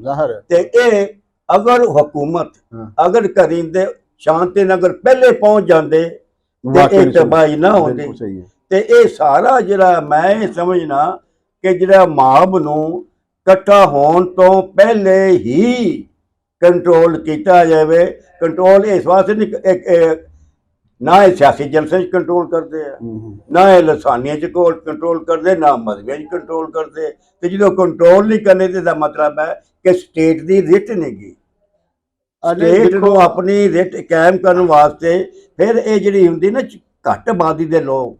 ਤੇ ਇਹ ਅਗਰ ਹੁਕੂਮਤ ਅਗਰ ਕਰਿੰਦੇ ਸ਼ਾਂਤੀ ਨਗਰ ਪਹਿਲੇ ਪਹੁੰਚ ਜਾਂਦੇ ਤੇ ਇਹ ਤਬਾਹੀ ਨਾ ਹੁੰਦੀ। ਤੇ ਇਹ ਸਾਰਾ ਜਿਹੜਾ ਮੈਂ ਇਹ ਸਮਝਣਾ ਕਿ ਜਿਹੜਾ ਮਾਬ ਨੂੰ ਇਕੱਠਾ ਹੋਣ ਤੋਂ ਪਹਿਲੇ ਹੀ ਕੰਟਰੋਲ ਕੀਤਾ ਜਾਵੇ। ਕੰਟਰੋਲ ਇਸ ਵਾਸਤੇ ਨਹੀਂ, ਨਾ ਇਹ ਸਿਆਸੀ ਜਲਸੇ 'ਚ ਕੰਟਰੋਲ ਕਰਦੇ ਆ, ਨਾ ਇਹ ਲਸਾਨੀਆਂ 'ਚ ਕੰਟਰੋਲ ਕਰਦੇ, ਨਾ ਮਜ਼ਹਬੀਆਂ 'ਚ ਕੰਟਰੋਲ ਕਰਦੇ। ਤੇ ਜਦੋਂ ਕੰਟਰੋਲ ਨਹੀਂ ਕਰਨੇ ਤੇ ਦਾ ਮਤਲਬ ਹੈ ਕਿ ਸਟੇਟ ਦੀ ਰਿਟ ਨਹੀਂ ਗੀ। ਸਟੇਟ ਨੂੰ ਆਪਣੀ ਰਿਟ ਕਾਇਮ ਕਰਨ ਵਾਸਤੇ ਫਿਰ ਇਹ ਜਿਹੜੀ ਹੁੰਦੀ ਨਾ ਘੱਟ ਆਬਾਦੀ ਦੇ ਲੋਕ,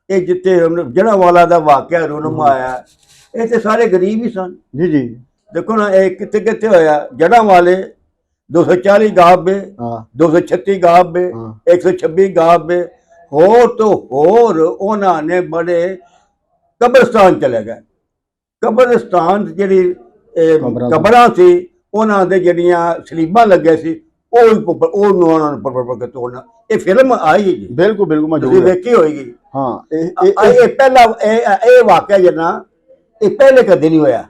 ਇਹ ਜਿੱਥੇ ਜੜ੍ਹਾਂਵਾਲਾ ਦਾ ਵਾਕਿਆ ਰੂਨਮਾ ਆਇਆ, ਇਹ ਤੇ ਸਾਰੇ ਗਰੀਬ ਹੀ ਸਨ। ਜੀ ਜੀ, ਦੇਖੋ ਨਾ ਇਹ ਕਿੱਥੇ ਕਿੱਥੇ ਹੋਇਆ। ਜੜ੍ਹਾਂਵਾਲੇ 240 ਗਾਬੇ, 236 ਗਾਬੇ, 126 ਗਾਬੇ, ਹੋਰ ਤੋਂ ਹੋਰ ਉਹਨਾਂ ਨੇ ਬੜੇ ਕਬਰਸਤਾਨ ਚਲੇ ਗਏ। ਕਬਰਸਤਾਨ ਜਿਹੜੀ ਕਬਰਾਂ ਸੀ, ਉਹਨਾਂ ਦੇ ਜਿਹੜੀਆਂ ਸਲੀਬਾਂ ਲੱਗੇ ਸੀ, ਉਹਨੂੰ ਉਹਨਾਂ ਨੂੰ ਪਰ ਕੇ ਤੋੜਨਾ। ਇਹ ਫਿਲਮ ਆਈ ਜੀ, ਬਿਲਕੁਲ ਬਿਲਕੁਲ ਤੁਸੀਂ ਵੇਖੀ ਹੋਏਗੀ। ਹਾਂ, ਇਹ ਪਹਿਲਾ ਇਹ ਵਾਕਿਆ ਜਿਹੜਾ ਇਹ ਪਹਿਲੇ ਕਦੇ ਨਹੀਂ ਹੋਇਆ।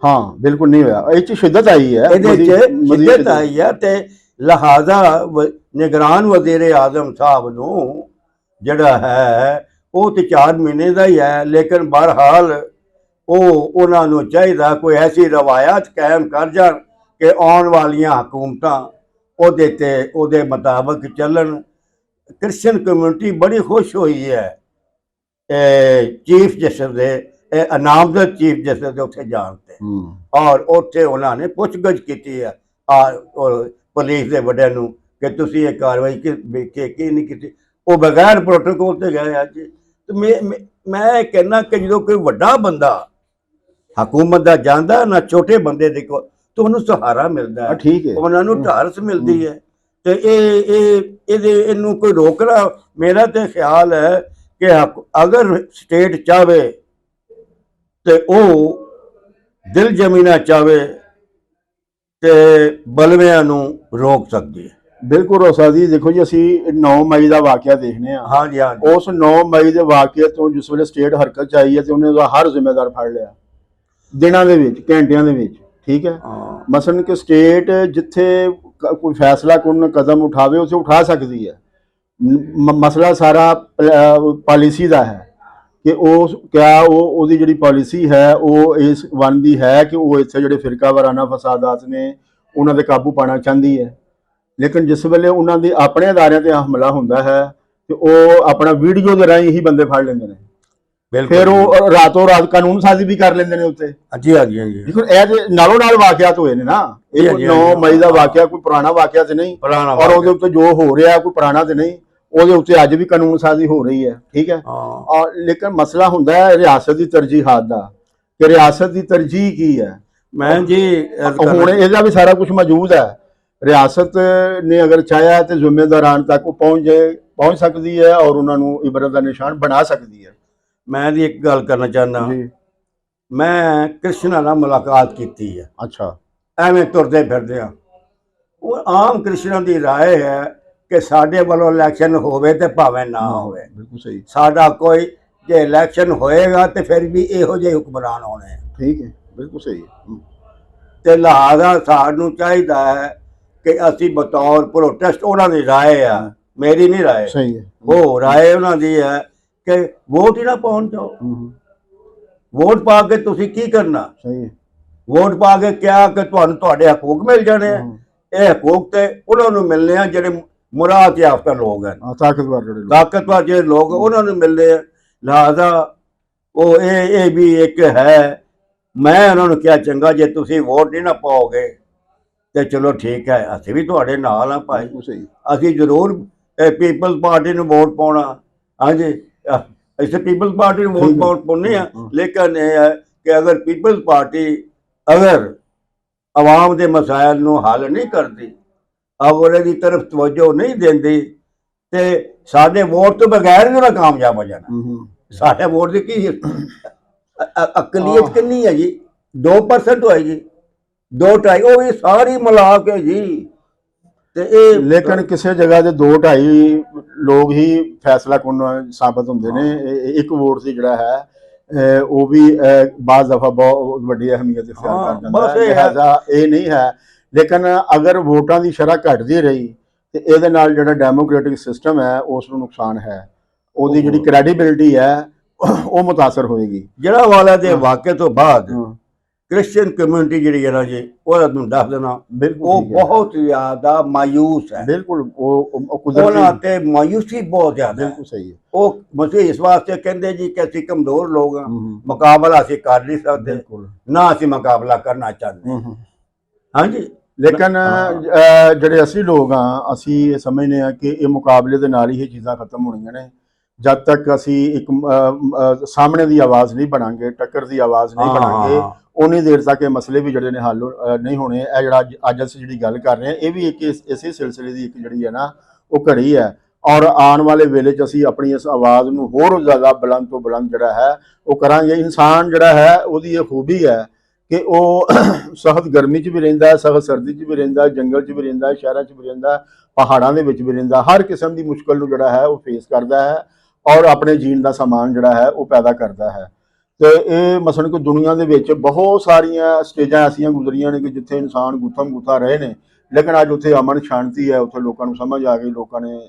ਹਾਂ ਬਿਲਕੁਲ ਨਹੀਂ ਹੋਇਆ। ਇਹ 'ਚ ਸ਼ਿੱਦਤ ਆਈ ਹੈ, ਇਹਦੇ 'ਚ ਸ਼ਿੱਦਤ ਆਈ ਹੈ। ਤੇ ਲਿਹਾਜ਼ਾ ਨਿਗਰਾਨ ਵਜ਼ੀਰ ਆਜ਼ਮ ਸਾਹਿਬ ਨੂੰ ਜਿਹੜਾ ਹੈ ਉਹ ਤੇ 4 ਮਹੀਨੇ ਦਾ ਹੀ ਹੈ। ਲੇਕਿਨ ਬਹਰਹਾਲ ਉਹਨਾਂ ਨੂੰ ਚਾਹੀਦਾ ਕੋਈ ਐਸੀ ਰਵਾਇਤ ਕਾਇਮ ਕਰ ਜਾਣ ਕਿ ਆਉਣ ਵਾਲੀਆਂ ਹਕੂਮਤਾਂ ਉਹਦੇ ਮੁਤਾਬਕ ਚੱਲਣ। ਕ੍ਰਿਸਚਨ ਕਮਿਊਨਿਟੀ ਬੜੀ ਖੁਸ਼ ਹੋਈ ਹੈ ਚੀਫ ਜਸਟਿਸ ਦੇ ਨਾਮਜ਼ਦ ਚੀਫ ਜਸਟਿਸ ਦੇ ਉੱਥੇ ਜਾਣ ਤੇ, ਔਰ ਉੱਥੇ ਉਹਨਾਂ ਨੇ ਪੁੱਛਗਿੱਛ ਕੀਤੀ ਹੈ ਪੁਲਿਸ ਦੇ ਵੱਡਿਆਂ ਨੂੰ ਕਿ ਤੁਸੀਂ ਇਹ ਕਾਰਵਾਈ ਕੀ ਨਹੀਂ ਕੀਤੀ। ਉਹ ਬਗੈਰ ਪ੍ਰੋਟੋਕੋਲ ਤੇ ਗਏ ਅੱਜ। ਤੇ ਮੈਂ ਕਹਿੰਦਾ ਕਿ ਜਦੋਂ ਕੋਈ ਵੱਡਾ ਬੰਦਾ ਹਕੂਮਤ ਦਾ ਜਾਂਦਾ ਨਾ, ਛੋਟੇ ਬੰਦੇ ਦੇ ਕੋਲ ਤਾਂ ਉਹਨੂੰ ਸਹਾਰਾ ਮਿਲਦਾ ਹੈ, ਠੀਕ ਹੈ, ਉਹਨਾਂ ਨੂੰ ਢਾਰਸ ਮਿਲਦੀ ਹੈ। ਤੇ ਇਹਨੂੰ ਕੋਈ ਰੋਕਣਾ, ਮੇਰਾ ਤੇ ਖਿਆਲ ਹੈ ਕਿ ਅਗਰ ਸਟੇਟ ਚਾਹਵੇ ਤੇ ਉਹ ਦਿਲ ਜ਼ਮੀਨਾ ਚਾਹਵੇ ਤੇ ਬਲਵਿਆਂ ਨੂੰ ਰੋਕ ਸਕਦੀ ਹੈ। ਬਿਲਕੁਲ ਹੋ ਸਕਦੀ। ਦੇਖੋ ਜੀ, ਅਸੀਂ 9 ਮਈ ਦਾ ਵਾਕਿਆ ਦੇਖਨੇ ਆ। ਹਾਂਜੀ ਹਾਂਜੀ। ਉਸ 9 ਮਈ ਦੇ ਵਾਕਿਏ ਤੋਂ ਜਿਸ ਵੇਲੇ ਸਟੇਟ ਹਰਕਤ 'ਚ ਆਈ ਹੈ ਤੇ ਉਹਨੇ ਉਹਦਾ ਹਰ ਜ਼ਿੰਮੇਦਾਰ ਫੜ ਲਿਆ ਦਿਨਾਂ ਦੇ ਵਿੱਚ, ਘੰਟਿਆਂ ਦੇ ਵਿੱਚ। ਠੀਕ ਹੈ, ਮਸਲਨ ਕਿ ਸਟੇਟ ਜਿੱਥੇ ਕੋਈ ਫੈਸਲਾ ਕੋਈ ਕਦਮ ਉਠਾਵੇ ਉਸੇ ਉਠਾ ਸਕਦੀ ਹੈ। ਮਸਲਾ ਸਾਰਾ ਪਾਲਿਸੀ ਦਾ ਹੈ ਕਿ ਉਹਦੀ ਜਿਹੜੀ ਪਾਲਿਸੀ ਹੈ ਉਹ ਇਸ ਬਣਦੀ ਹੈ ਕਿ ਉਹ ਇੱਥੇ ਜਿਹੜੇ ਫਿਰਕਾ ਵਾਰਾਨਾ ਫਸਾਦਾਤ ਨੇ ਉਹਨਾਂ 'ਤੇ ਕਾਬੂ ਪਾਉਣਾ ਚਾਹੁੰਦੀ ਹੈ। ਲੇਕਿਨ ਜਿਸ ਵੇਲੇ ਉਹਨਾਂ ਦੀ ਆਪਣੇ ਅਦਾਰਿਆਂ ਤੇ ਹਮਲਾ ਹੁੰਦਾ ਹੈ ਤੇ ਉਹ ਆਪਣਾ ਵੀਡੀਓ ਦੇ ਰਾਹੀਂ ਹੀ ਬੰਦੇ ਫੜ ਲੈਂਦੇ ਨੇ, ਫਿਰ ਉਹ ਰਾਤੋਂ ਰਾਤ ਕਾਨੂੰਨ ਸਾਜ਼ੀ ਵੀ ਕਰ ਲੈਂਦੇ ਨੇ ਉੱਤੇ। ਹਾਂਜੀ ਹਾਂਜੀ ਹਾਂਜੀ, ਦੇਖੋ ਇਹ ਤੇ ਨਾਲੋਂ ਨਾਲ ਵਾਕਿਆਤ ਹੋਏ ਨੇ ਨਾ, ਇਹ 9 ਮਈ ਦਾ ਵਾਕਿਆ ਕੋਈ ਪੁਰਾਣਾ ਵਾਕਿਆ ਤੇ ਨਹੀਂ, ਔਰ ਉਹਦੇ ਉੱਤੇ ਜੋ ਹੋ ਰਿਹਾ ਕੋਈ ਪੁਰਾਣਾ ਤੇ ਨਹੀਂ, ਉਹਦੇ ਉੱਤੇ ਅੱਜ ਵੀ ਕਾਨੂੰਨ ਸਾਜ਼ੀ ਹੋ ਰਹੀ ਹੈ, ਠੀਕ ਹੈ। ਔਰ ਲੇਕਿਨ ਮਸਲਾ ਹੁੰਦਾ ਹੈ ਰਿਆਸਤ ਦੀ ਤਰਜੀਹਾਤ ਦਾ, ਕਿ ਰਿਆਸਤ ਦੀ ਤਰਜੀਹ ਕੀ ਹੈ। ਮੈਂ ਜੀ ਹੁਣ ਇਹਦਾ ਵੀ ਸਾਰਾ ਕੁਝ ਮੌਜੂਦ ਹੈ। ਰਿਆਸਤ ਨੇ ਅਗਰ ਚਾਹਿਆ ਤੇ ਜ਼ਿੰਮੇਦਾਰਾਂ ਤੱਕ ਉਹ ਪਹੁੰਚ ਸਕਦੀ ਹੈ ਔਰ ਉਹਨਾਂ ਨੂੰ ਇਬਰਤ ਦਾ ਨਿਸ਼ਾਨ ਬਣਾ ਸਕਦੀ ਹੈ। ਮੈਂ ਜੀ ਇੱਕ ਗੱਲ ਕਰਨਾ ਚਾਹੁੰਦਾ, ਮੈਂ ਕ੍ਰਿਸ਼ਨਾ ਨਾਲ ਮੁਲਾਕਾਤ ਕੀਤੀ ਹੈ। ਅੱਛਾ, ਐਵੇਂ ਤੁਰਦੇ ਫਿਰਦੇ ਆ, ਉਹ ਆਮ ਕ੍ਰਿਸ਼ਨਾ ਦੀ ਰਾਏ ਹੈ ਕਿ ਸਾਡੇ ਵੱਲੋਂ ਇਲੈਕਸ਼ਨ ਹੋਵੇ ਤੇ ਭਾਵੇਂ ਨਾ ਹੋਵੇ, ਬਿਲਕੁਲ ਸਹੀ, ਸਾਡਾ ਕੋਈ ਜੇ ਇਲੈਕਸ਼ਨ ਹੋਏਗਾ ਤੇ ਫਿਰ ਵੀ ਇਹੋ ਜਿਹੇ ਹੁਕਮਰਾਨ ਹੋਣੇ, ਠੀਕ ਹੈ, ਬਿਲਕੁਲ ਸਹੀ ਹੈ। ਤੇ ਲਿਹਾਜ਼ਾ ਸਾਨੂੰ ਚਾਹੀਦਾ ਹੈ ਕਿ ਅਸੀਂ ਬਤੌਰ ਪ੍ਰੋਟੈਸਟ, ਉਹਨਾਂ ਦੀ ਰਾਏ ਆ, ਮੇਰੀ ਨਹੀਂ ਰਾਏ, ਸਹੀ ਹੈ, ਉਹ ਰਾਏ ਉਹਨਾਂ ਦੀ ਹੈ ਕਿ ਵੋਟ ਹੀ ਨਾ ਪਾਉਣ ਜਾਓ। ਵੋਟ ਪਾ ਕੇ ਤੁਸੀਂ ਕੀ ਕਰਨਾ? ਸਹੀ ਹੈ, ਵੋਟ ਪਾ ਕੇ ਕਿਹਾ ਕਿ ਤੁਹਾਨੂੰ ਤੁਹਾਡੇ ਹਕੂਕ ਮਿਲ ਜਾਣੇ ਆ, ਇਹ ਹਕੂਕ ਤੇ ਉਹਨਾਂ ਨੂੰ ਮਿਲਨੇ ਆ ਜਿਹੜੇ ਮੁਰਾਦ ਯਾਫਤਾ ਲੋਕ ਹਨ, ਤਾਕਤਵਰ ਜਿਹੜੇ ਲੋਕ ਉਹਨਾਂ ਨੂੰ ਮਿਲਦੇ ਆ। ਲਿਹਾਜ਼ਾ ਉਹ ਇਹ ਵੀ ਇੱਕ ਹੈ। ਮੈਂ ਉਹਨਾਂ ਨੂੰ ਕਿਹਾ ਚੰਗਾ ਜੇ ਤੁਸੀਂ ਵੋਟ ਨਹੀਂ ਨਾ ਪਾਓਗੇ ਤੇ ਚਲੋ ਠੀਕ ਹੈ, ਅਸੀਂ ਵੀ ਤੁਹਾਡੇ ਨਾਲ ਆ ਭਾਈ, ਅਸੀਂ ਜ਼ਰੂਰ ਪੀਪਲਜ਼ ਪਾਰਟੀ ਨੂੰ ਵੋਟ ਪਾਉਣਾ। ਹਾਂਜੀ, ਅਸੀਂ ਪੀਪਲਜ਼ ਪਾਰਟੀ ਨੂੰ ਵੋਟ ਪਾਉਣੇ ਆ, ਲੇਕਿਨ ਇਹ ਹੈ ਕਿ ਅਗਰ ਪੀਪਲਜ਼ ਪਾਰਟੀ ਅਗਰ ਆਵਾਮ ਦੇ ਮਸਾਇਲ ਨੂੰ ਹੱਲ ਨਹੀਂ ਕਰਦੀ, ਅਗਰ ਇਹਦੀ ਤਰਫ ਤਵੱਜੋ ਨਹੀਂ ਦਿੰਦੀ ਤੇ ਸਾਡੇ ਵੋਟ ਤੋਂ ਬਗੈਰ ਵੀ ਕਾਮਯਾਬ ਹੋ ਜਾਣਾ। ਸਾਡੇ ਵੋਟ ਦੀ ਕੀ ਅਕਲੀਅਤ ਕਿੰਨੀ ਹੈ ਜੀ? 2% ਹੋਏਗੀ, 2-2.5, ਉਹ ਵੀ ਸਾਰੀ ਮਿਲਾ ਕੇ ਜੀ। ਤੇ ਇਹ ਲੇਕਿਨ ਕਿਸੇ ਜਗ੍ਹਾ ਦੇ 2-2.5 ਲੋਕ ਹੀ ਫੈਸਲਾ ਕੁਨ ਸਾਬਤ ਹੁੰਦੇ ਨੇ। ਇੱਕ ਵੋਟ ਸੀ ਜਿਹੜਾ ਹੈ ਉਹ ਵੀ ਬਾਜ਼ ਦਫਾ ਬਹੁਤ ਵੱਡੀ ਅਹਿਮੀਅਤ ਇਖਤਿਆਰ ਕਰ ਜਾਂਦਾ ਹੈ। ਲਿਹਾਜ਼ਾ ਇਹ ਨਹੀਂ ਹੈ, ਲੇਕਿਨ ਅਗਰ ਵੋਟਾਂ ਦੀ ਸ਼ਰ੍ਹਾ ਘਟਦੀ ਰਹੀ ਤੇ ਇਹਦੇ ਨਾਲ ਜਿਹੜਾ ਡੈਮੋਕ੍ਰੈਟਿਕ ਸਿਸਟਮ ਹੈ ਉਸ ਨੂੰ ਨੁਕਸਾਨ ਹੈ, ਉਹਦੀ ਜਿਹੜੀ ਕ੍ਰੈਡੀਬਿਲਿਟੀ ਹੈ ਉਹ ਮੁਤਾਸਰ ਹੋਏਗੀ। ਜਲ੍ਹਿਆਂਵਾਲਾ ਦੇ ਵਾਕਿਏ ਤੋਂ ਬਾਅਦ ਕ੍ਰਿਸਚੀਅਨ ਕਮਿਊਨਿਟੀ ਜਿਹੜੀ ਹੈ ਨਾ ਜੀ, ਉਹਦਾ ਤੁਹਾਨੂੰ ਦੱਸ ਦੇਣਾ, ਉਹ ਬਹੁਤ ਜ਼ਿਆਦਾ ਮਾਯੂਸ ਹੈ। ਬਿਲਕੁਲ, ਉਹਨਾਂ ਤੇ ਮਾਯੂਸੀ ਬਹੁਤ ਜ਼ਿਆਦਾ। ਬਿਲਕੁਲ ਸਹੀ ਹੈ। ਉਹ ਮਸੀਹ ਇਸ ਵਾਸਤੇ ਕਹਿੰਦੇ ਜੀ ਕਿ ਅਸੀਂ ਕਮਜ਼ੋਰ ਲੋਕ ਹਾਂ, ਮੁਕਾਬਲਾ ਅਸੀਂ ਕਰ ਨਹੀਂ ਸਕਦੇ, ਨਾ ਅਸੀਂ ਮੁਕਾਬਲਾ ਕਰਨਾ ਚਾਹੁੰਦੇ। ਹਾਂਜੀ, ਲੇਕਿਨ ਜਿਹੜੇ ਅਸੀਂ ਲੋਕ ਹਾਂ, ਅਸੀਂ ਇਹ ਸਮਝਦੇ ਹਾਂ ਕਿ ਇਹ ਮੁਕਾਬਲੇ ਦੇ ਨਾਲ ਹੀ ਇਹ ਚੀਜ਼ਾਂ ਖਤਮ ਹੋਣੀਆਂ ਨੇ। ਜਦ ਤੱਕ ਅਸੀਂ ਇੱਕ ਸਾਹਮਣੇ ਦੀ ਆਵਾਜ਼ ਨਹੀਂ ਬਣਾਂਗੇ, ਟੱਕਰ ਦੀ ਆਵਾਜ਼ ਨਹੀਂ ਬਣਾਂਗੇ, ਉਨੀ ਦੇਰ ਤੱਕ ਇਹ ਮਸਲੇ ਵੀ ਜਿਹੜੇ ਨੇ ਹੱਲ ਨਹੀਂ ਹੋਣੇ। ਇਹ ਜਿਹੜਾ ਅੱਜ ਅਸੀਂ ਜਿਹੜੀ ਗੱਲ ਕਰ ਰਹੇ ਹਾਂ, ਇਹ ਵੀ ਇੱਕ ਇਸੇ ਸਿਲਸਿਲੇ ਦੀ ਇੱਕ ਜਿਹੜੀ ਹੈ ਨਾ ਉਹ ਘੜੀ ਹੈ। ਔਰ ਆਉਣ ਵਾਲੇ ਵੇਲੇ 'ਚ ਅਸੀਂ ਆਪਣੀ ਇਸ ਆਵਾਜ਼ ਨੂੰ ਹੋਰ ਜ਼ਿਆਦਾ ਬੁਲੰਦ ਤੋਂ ਬੁਲੰਦ ਜਿਹੜਾ ਹੈ ਉਹ ਕਰਾਂਗੇ। ਇਨਸਾਨ ਜਿਹੜਾ ਹੈ ਉਹਦੀ ਇਹ ਖੂਬੀ ਹੈ ਕਿ ਉਹ ਸਖਤ ਗਰਮੀ 'ਚ ਵੀ ਰਹਿੰਦਾ, ਸਖਤ ਸਰਦੀ 'ਚ ਵੀ ਰਹਿੰਦਾ, ਜੰਗਲ 'ਚ ਵੀ ਰਹਿੰਦਾ, ਸ਼ਹਿਰਾਂ 'ਚ ਵੀ ਰਹਿੰਦਾ, ਪਹਾੜਾਂ ਦੇ ਵਿੱਚ ਵੀ ਰਹਿੰਦਾ, ਹਰ ਕਿਸਮ ਦੀ ਮੁਸ਼ਕਲ ਨੂੰ ਜਿਹੜਾ ਹੈ ਉਹ ਫੇਸ ਕਰਦਾ ਹੈ ਔਰ ਆਪਣੇ ਜੀਣ ਦਾ ਸਮਾਨ ਜਿਹੜਾ ਹੈ ਉਹ ਪੈਦਾ ਕਰਦਾ ਹੈ। ਤੇ ਇਹ ਮਸਲਨ ਕਿ ਦੁਨੀਆ ਦੇ ਵਿੱਚ ਬਹੁਤ ਸਾਰੀਆਂ ਸਟੇਜਾਂ ਐਸੀਆਂ ਗੁਜ਼ਰੀਆਂ ਨੇ ਕਿ ਜਿੱਥੇ ਇਨਸਾਨ ਗੁੱਥਮ ਗੁੱਥਾ ਰਹੇ ਨੇ, ਲੇਕਿਨ ਅੱਜ ਉੱਥੇ ਅਮਨ ਸ਼ਾਂਤੀ ਹੈ, ਉੱਥੇ ਲੋਕਾਂ ਨੂੰ ਸਮਝ ਆ ਗਈ, ਲੋਕਾਂ ਨੇ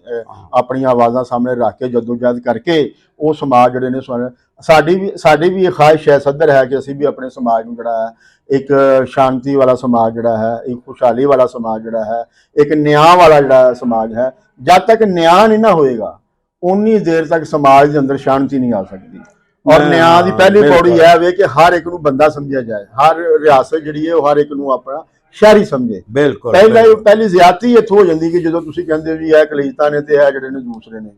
ਆਪਣੀਆਂ ਆਵਾਜ਼ਾਂ ਸਾਹਮਣੇ ਰੱਖ ਕੇ ਜਦੋਜਹਿਦ ਕਰਕੇ ਉਹ ਸਮਾਜ ਜਿਹੜੇ ਨੇ ਸਾਡੀ ਵੀ ਇਹ ਖਾਹਿਸ਼ ਹੈ, ਸੱਦਰ ਹੈ ਕਿ ਅਸੀਂ ਵੀ ਆਪਣੇ ਸਮਾਜ ਨੂੰ ਜਿਹੜਾ ਹੈ ਇੱਕ ਸ਼ਾਂਤੀ ਵਾਲਾ ਸਮਾਜ ਜਿਹੜਾ ਹੈ, ਇੱਕ ਖੁਸ਼ਹਾਲੀ ਵਾਲਾ ਸਮਾਜ ਜਿਹੜਾ ਹੈ, ਇੱਕ ਨਿਆਂ ਵਾਲਾ ਜਿਹੜਾ ਸਮਾਜ ਹੈ। ਜਦ ਤੱਕ ਨਿਆਂ ਨਹੀਂ ਨਾ ਹੋਏਗਾ ਉਨੀ ਦੇਰ ਤੱਕ ਸਮਾਜ ਦੇ ਅੰਦਰ ਸ਼ਾਂਤੀ ਨਹੀਂ ਆ ਸਕਦੀ। ਔਰ ਨਿਆਂ ਦੀ ਪਹਿਲੀ ਪੌੜੀ ਇਹ ਵੇ ਕਿ ਹਰ ਇੱਕ ਨੂੰ ਬੰਦਾ ਸਮਝਿਆ ਜਾਏ, ਹਰ ਰਿਆਸਤ ਜਿਹੜੀ ਹੈ ਉਹ ਹਰ ਇੱਕ ਨੂੰ ਆਪਣਾ ਸ਼ਹਿਰੀ ਸਮਝੇ। ਬਿਲਕੁਲ, ਪਹਿਲੀ ਜ਼ਿਆਦਤੀ ਇੱਥੋਂ ਹੋ ਜਾਂਦੀ ਕਿ ਜਦੋਂ ਤੁਸੀਂ ਕਹਿੰਦੇ ਹੋ ਜੀ ਇਹ ਅਕਲੀਤਾਂ ਨੇ ਤੇ ਇਹ ਜਿਹੜੇ ਨੇ ਦੂਸਰੇ ਨੇ,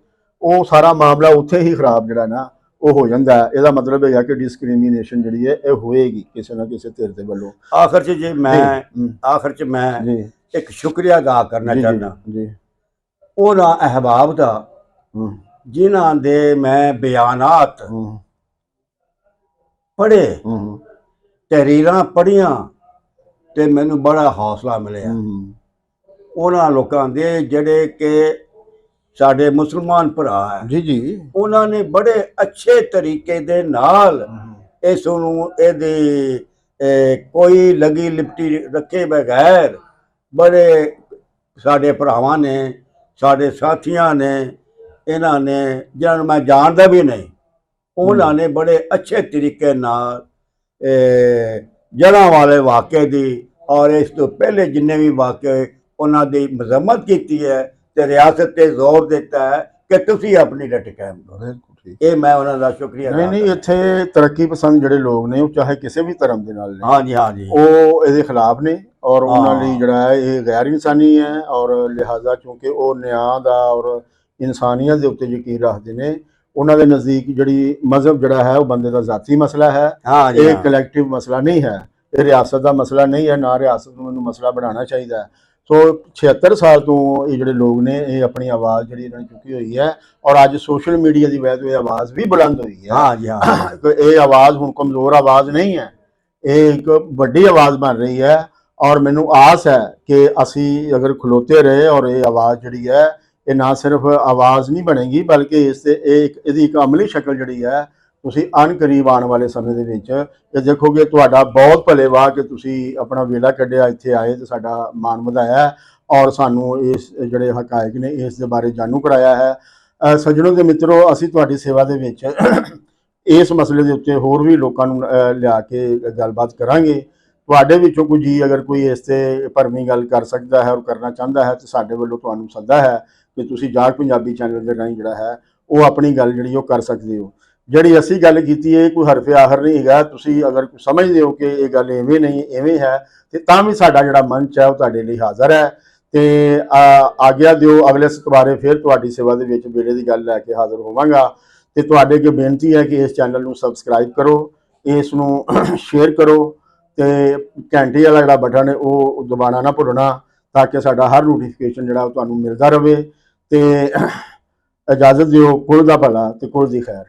ਉਹ ਸਾਰਾ ਮਾਮਲਾ ਉੱਥੇ ਹੀ ਖਰਾਬ ਜਿਹੜਾ ਨਾ ਉਹ ਹੋ ਜਾਂਦਾ ਹੈ। ਇਹਦਾ ਮਤਲਬ ਇਹ ਹੈ ਕਿ ਡਿਸਕ੍ਰਿਮੀਨੇਸ਼ਨ ਜਿਹੜੀ ਹੈ ਇਹ ਹੋਏਗੀ ਕਿਸੇ ਨਾ ਕਿਸੇ ਧਿਰ ਦੇ ਵੱਲੋਂ। ਆਖਰ 'ਚ ਮੈਂ ਇੱਕ ਸ਼ੁਕਰੀਆ ਅਦਾ ਕਰਨਾ ਚਾਹੁੰਦਾ ਜੀ ਉਹਨਾਂ ਅਹਿਬਾਬ ਦਾ ਜਿਨ੍ਹਾਂ ਦੇ ਮੈਂ ਬਿਆਨਾਤ ਪੜ੍ਹੇ, ਤਹਿਰੀਰਾਂ ਪੜ੍ਹੀਆਂ ਤੇ ਮੈਨੂੰ ਬੜਾ ਹੌਸਲਾ ਮਿਲਿਆ। ਉਹਨਾਂ ਲੋਕਾਂ ਦੇ ਜਿਹੜੇ ਕਿ ਸਾਡੇ ਮੁਸਲਮਾਨ ਭਰਾ ਹੈ ਜੀ, ਉਹਨਾਂ ਨੇ ਬੜੇ ਅੱਛੇ ਤਰੀਕੇ ਦੇ ਨਾਲ ਇਸ ਨੂੰ ਇਹਦੀ ਕੋਈ ਲੱਗੀ ਲਿਪਟੀ ਰੱਖੇ ਬਗੈਰ ਬੜੇ ਸਾਡੇ ਭਰਾਵਾਂ ਨੇ, ਸਾਡੇ ਸਾਥੀਆਂ ਨੇ, ਇਹਨਾਂ ਨੇ ਜਿਹਨਾਂ ਨੂੰ ਮੈਂ ਜਾਣਦਾ ਵੀ ਨਹੀਂ, ਉਹਨਾਂ ਨੇ ਬੜੇ ਅੱਛੇ ਤਰੀਕੇ ਨਾਲ ਜਲ੍ਹਿਆਂਵਾਲੇ ਵਾਕਿਏ ਦੀ ਔਰ ਇਸ ਤੋਂ ਪਹਿਲੇ ਜਿੰਨੇ ਵੀ ਵਾਕਿਏ ਉਹਨਾਂ ਦੀ ਮਜ਼ਮਤ ਕੀਤੀ ਹੈ ਤੇ ਰਿਆਸਤ ਤੇ ਜ਼ੋਰ ਦਿੱਤਾ ਹੈ ਕਿ ਤੁਸੀਂ ਆਪਣੀ ਡਟ ਕਾਇਮ ਕਰੋ। ਬਿਲਕੁਲ ਠੀਕ। ਇਹ ਮੈਂ ਉਹਨਾਂ ਦਾ ਸ਼ੁਕਰੀਆ ਨਹੀਂ ਅਦਾ ਨਹੀਂ, ਕਰਦਾ। ਇੱਥੇ ਤਰੱਕੀ ਪਸੰਦ ਜਿਹੜੇ ਲੋਕ ਨੇ ਉਹ ਚਾਹੇ ਕਿਸੇ ਵੀ ਧਰਮ ਦੇ ਨਾਲ ਨੇ, ਹਾਂਜੀ ਹਾਂਜੀ ਉਹ ਇਹਦੇ ਖਿਲਾਫ ਨੇ ਔਰ ਉਹਨਾਂ ਲਈ ਹਾਂ ਜਿਹੜਾ ਹੈ ਇਹ ਗੈਰ ਇਨਸਾਨੀ ਹੈ। ਔਰ ਲਿਹਾਜ਼ਾ ਕਿਉਂਕਿ ਉਹ ਨਿਆਂ ਦਾ ਔਰ ਇਨਸਾਨੀਅਤ ਦੇ ਉੱਤੇ ਯਕੀਨ ਰੱਖਦੇ ਨੇ, ਉਹਨਾਂ ਦੇ ਨਜ਼ਦੀਕ ਜਿਹੜੀ ਮਜ਼ਹਬ ਜਿਹੜਾ ਹੈ ਉਹ ਬੰਦੇ ਦਾ ਜ਼ਾਤੀ ਮਸਲਾ ਹੈ, ਹਾਂਜੀ ਇਹ ਹਾਂ ਕਲੈਕਟਿਵ ਮਸਲਾ ਨਹੀਂ ਹੈ, ਇਹ ਰਿਆਸਤ ਦਾ ਮਸਲਾ ਨਹੀਂ ਹੈ, ਨਾ ਰਿਆਸਤ ਨੂੰ ਇਹਨੂੰ ਮਸਲਾ ਬਣਾਉਣਾ ਚਾਹੀਦਾ ਹੈ। ਸੋ 76 ਸਾਲ ਤੋਂ ਇਹ ਜਿਹੜੇ ਲੋਕ ਨੇ ਇਹ ਆਪਣੀ ਆਵਾਜ਼ ਜਿਹੜੀ ਇਹਨਾਂ ਨੇ ਚੁੱਕੀ ਹੋਈ ਹੈ ਔਰ ਅੱਜ ਸੋਸ਼ਲ ਮੀਡੀਆ ਦੀ ਵਜ੍ਹਾ ਤੋਂ ਇਹ ਆਵਾਜ਼ ਵੀ ਬੁਲੰਦ ਹੋਈ ਹੈ। ਹਾਂਜੀ ਹਾਂ ਇਹ ਆਵਾਜ਼ ਹੁਣ ਕਮਜ਼ੋਰ ਆਵਾਜ਼ ਨਹੀਂ ਹੈ, ਇਹ ਇੱਕ ਵੱਡੀ ਆਵਾਜ਼ ਬਣ ਰਹੀ ਹੈ। ਔਰ ਮੈਨੂੰ ਆਸ ਹੈ ਕਿ ਅਸੀਂ ਅਗਰ ਖਲੋਤੇ ਰਹੇ ਔਰ ਇਹ ਆਵਾਜ਼ ਜਿਹੜੀ ਹੈ ਇਹ ਨਾ ਸਿਰਫ ਆਵਾਜ਼ ਨਹੀਂ ਬਣੇਗੀ ਬਲਕਿ ਇਸ ਤੇ ਇਹਦੀ ਇੱਕ ਅਮਲੀ ਸ਼ਕਲ ਜਿਹੜੀ ਹੈ ਤੁਸੀਂ ਅਣਕਰੀਬ ਆਉਣ ਵਾਲੇ ਸਮੇਂ ਦੇ ਵਿੱਚ ਇਹ ਦੇਖੋਗੇ। ਤੁਹਾਡਾ ਬਹੁਤ ਭਲੇਵਾ ਕਿ ਤੁਸੀਂ ਆਪਣਾ ਵੇਲਾ ਕੱਢਿਆ, ਇੱਥੇ ਆਏ ਤੇ ਸਾਡਾ ਮਾਣ ਵਧਾਇਆ ਔਰ ਸਾਨੂੰ ਇਸ ਜਿਹੜੇ ਹਕਾਇਕ ਨੇ ਇਸ ਦੇ ਬਾਰੇ ਜਾਣੂ ਕਰਾਇਆ ਹੈ। ਸੱਜਣੋ ਤੇ ਮਿੱਤਰੋ, ਅਸੀਂ ਤੁਹਾਡੀ ਸੇਵਾ ਦੇ ਵਿੱਚ ਇਸ ਮਸਲੇ ਦੇ ਉੱਤੇ ਹੋਰ ਵੀ ਲੋਕਾਂ ਨੂੰ ਲਿਆ ਕੇ ਗੱਲਬਾਤ ਕਰਾਂਗੇ। ਤੁਹਾਡੇ ਵਿੱਚੋਂ ਕੋਈ ਜੀ ਅਗਰ ਕੋਈ ਇਸ ਤੇ ਭਰਮੀ ਗੱਲ ਕਰ ਸਕਦਾ ਹੈ ਔਰ ਕਰਨਾ ਚਾਹੁੰਦਾ ਹੈ ਤੇ ਸਾਡੇ ਵੱਲੋਂ ਤੁਹਾਨੂੰ ਸੱਦਾ ਹੈ ਕਿ ਤੁਸੀਂ ਜਾਗ ਪੰਜਾਬੀ ਚੈਨਲ ਦੇ ਰਾਹੀਂ ਜਿਹੜਾ ਹੈ ਉਹ ਆਪਣੀ ਗੱਲ ਜਿਹੜੀ ਉਹ ਕਰ ਸਕਦੇ ਹੋ। ਜਿਹੜੀ ਅਸੀਂ ਗੱਲ ਕੀਤੀ ਹੈ ਕੋਈ ਹਰਫ ਆਖਰ ਨਹੀਂ ਹੈਗਾ। ਤੁਸੀਂ ਅਗਰ ਸਮਝਦੇ ਹੋ ਕਿ ਇਹ ਗੱਲ ਐਵੇਂ ਨਹੀਂ ਐਵੇਂ ਹੈ ਤੇ ਤਾਂ ਵੀ ਸਾਡਾ ਜਿਹੜਾ ਮੰਚ ਹੈ ਉਹ ਤੁਹਾਡੇ ਲਈ ਹਾਜ਼ਰ ਹੈ। ਤੇ ਆਗਿਆ ਦਿਓ, ਅਗਲੇ ਸਤਵਾਰੇ ਫਿਰ ਤੁਹਾਡੀ ਸੇਵਾ ਦੇ ਵਿੱਚ ਵੇਲੇ ਦੀ ਗੱਲ ਲੈ ਕੇ ਹਾਜ਼ਰ ਹੋਵਾਂਗਾ। ਤੇ ਤੁਹਾਡੇ ਅੱਗੇ ਬੇਨਤੀ ਹੈ ਕਿ ਇਸ ਚੈਨਲ ਨੂੰ ਸਬਸਕ੍ਰਾਈਬ ਕਰੋ, ਇਸ ਨੂੰ ਸ਼ੇਅਰ ਕਰੋ ਤੇ ਘੰਟੀ ਵਾਲਾ ਜਿਹੜਾ ਬਟਨ ਹੈ ਉਹ ਦਬਾਉਣਾ ਨਾ ਭੁੱਲਣਾ ਤਾਂ ਕਿ ਸਾਡਾ ਹਰ ਨੋਟੀਫਿਕੇਸ਼ਨ ਜਿਹੜਾ ਉਹ ਤੁਹਾਨੂੰ ਮਿਲਦਾ ਰਹੇ। ਤੇ ਇਜਾਜ਼ਤ ਦਿਓ, ਕੁਲ ਦਾ ਭਲਾ ਤੇ ਕੁਲ ਦੀ ਖੈਰ।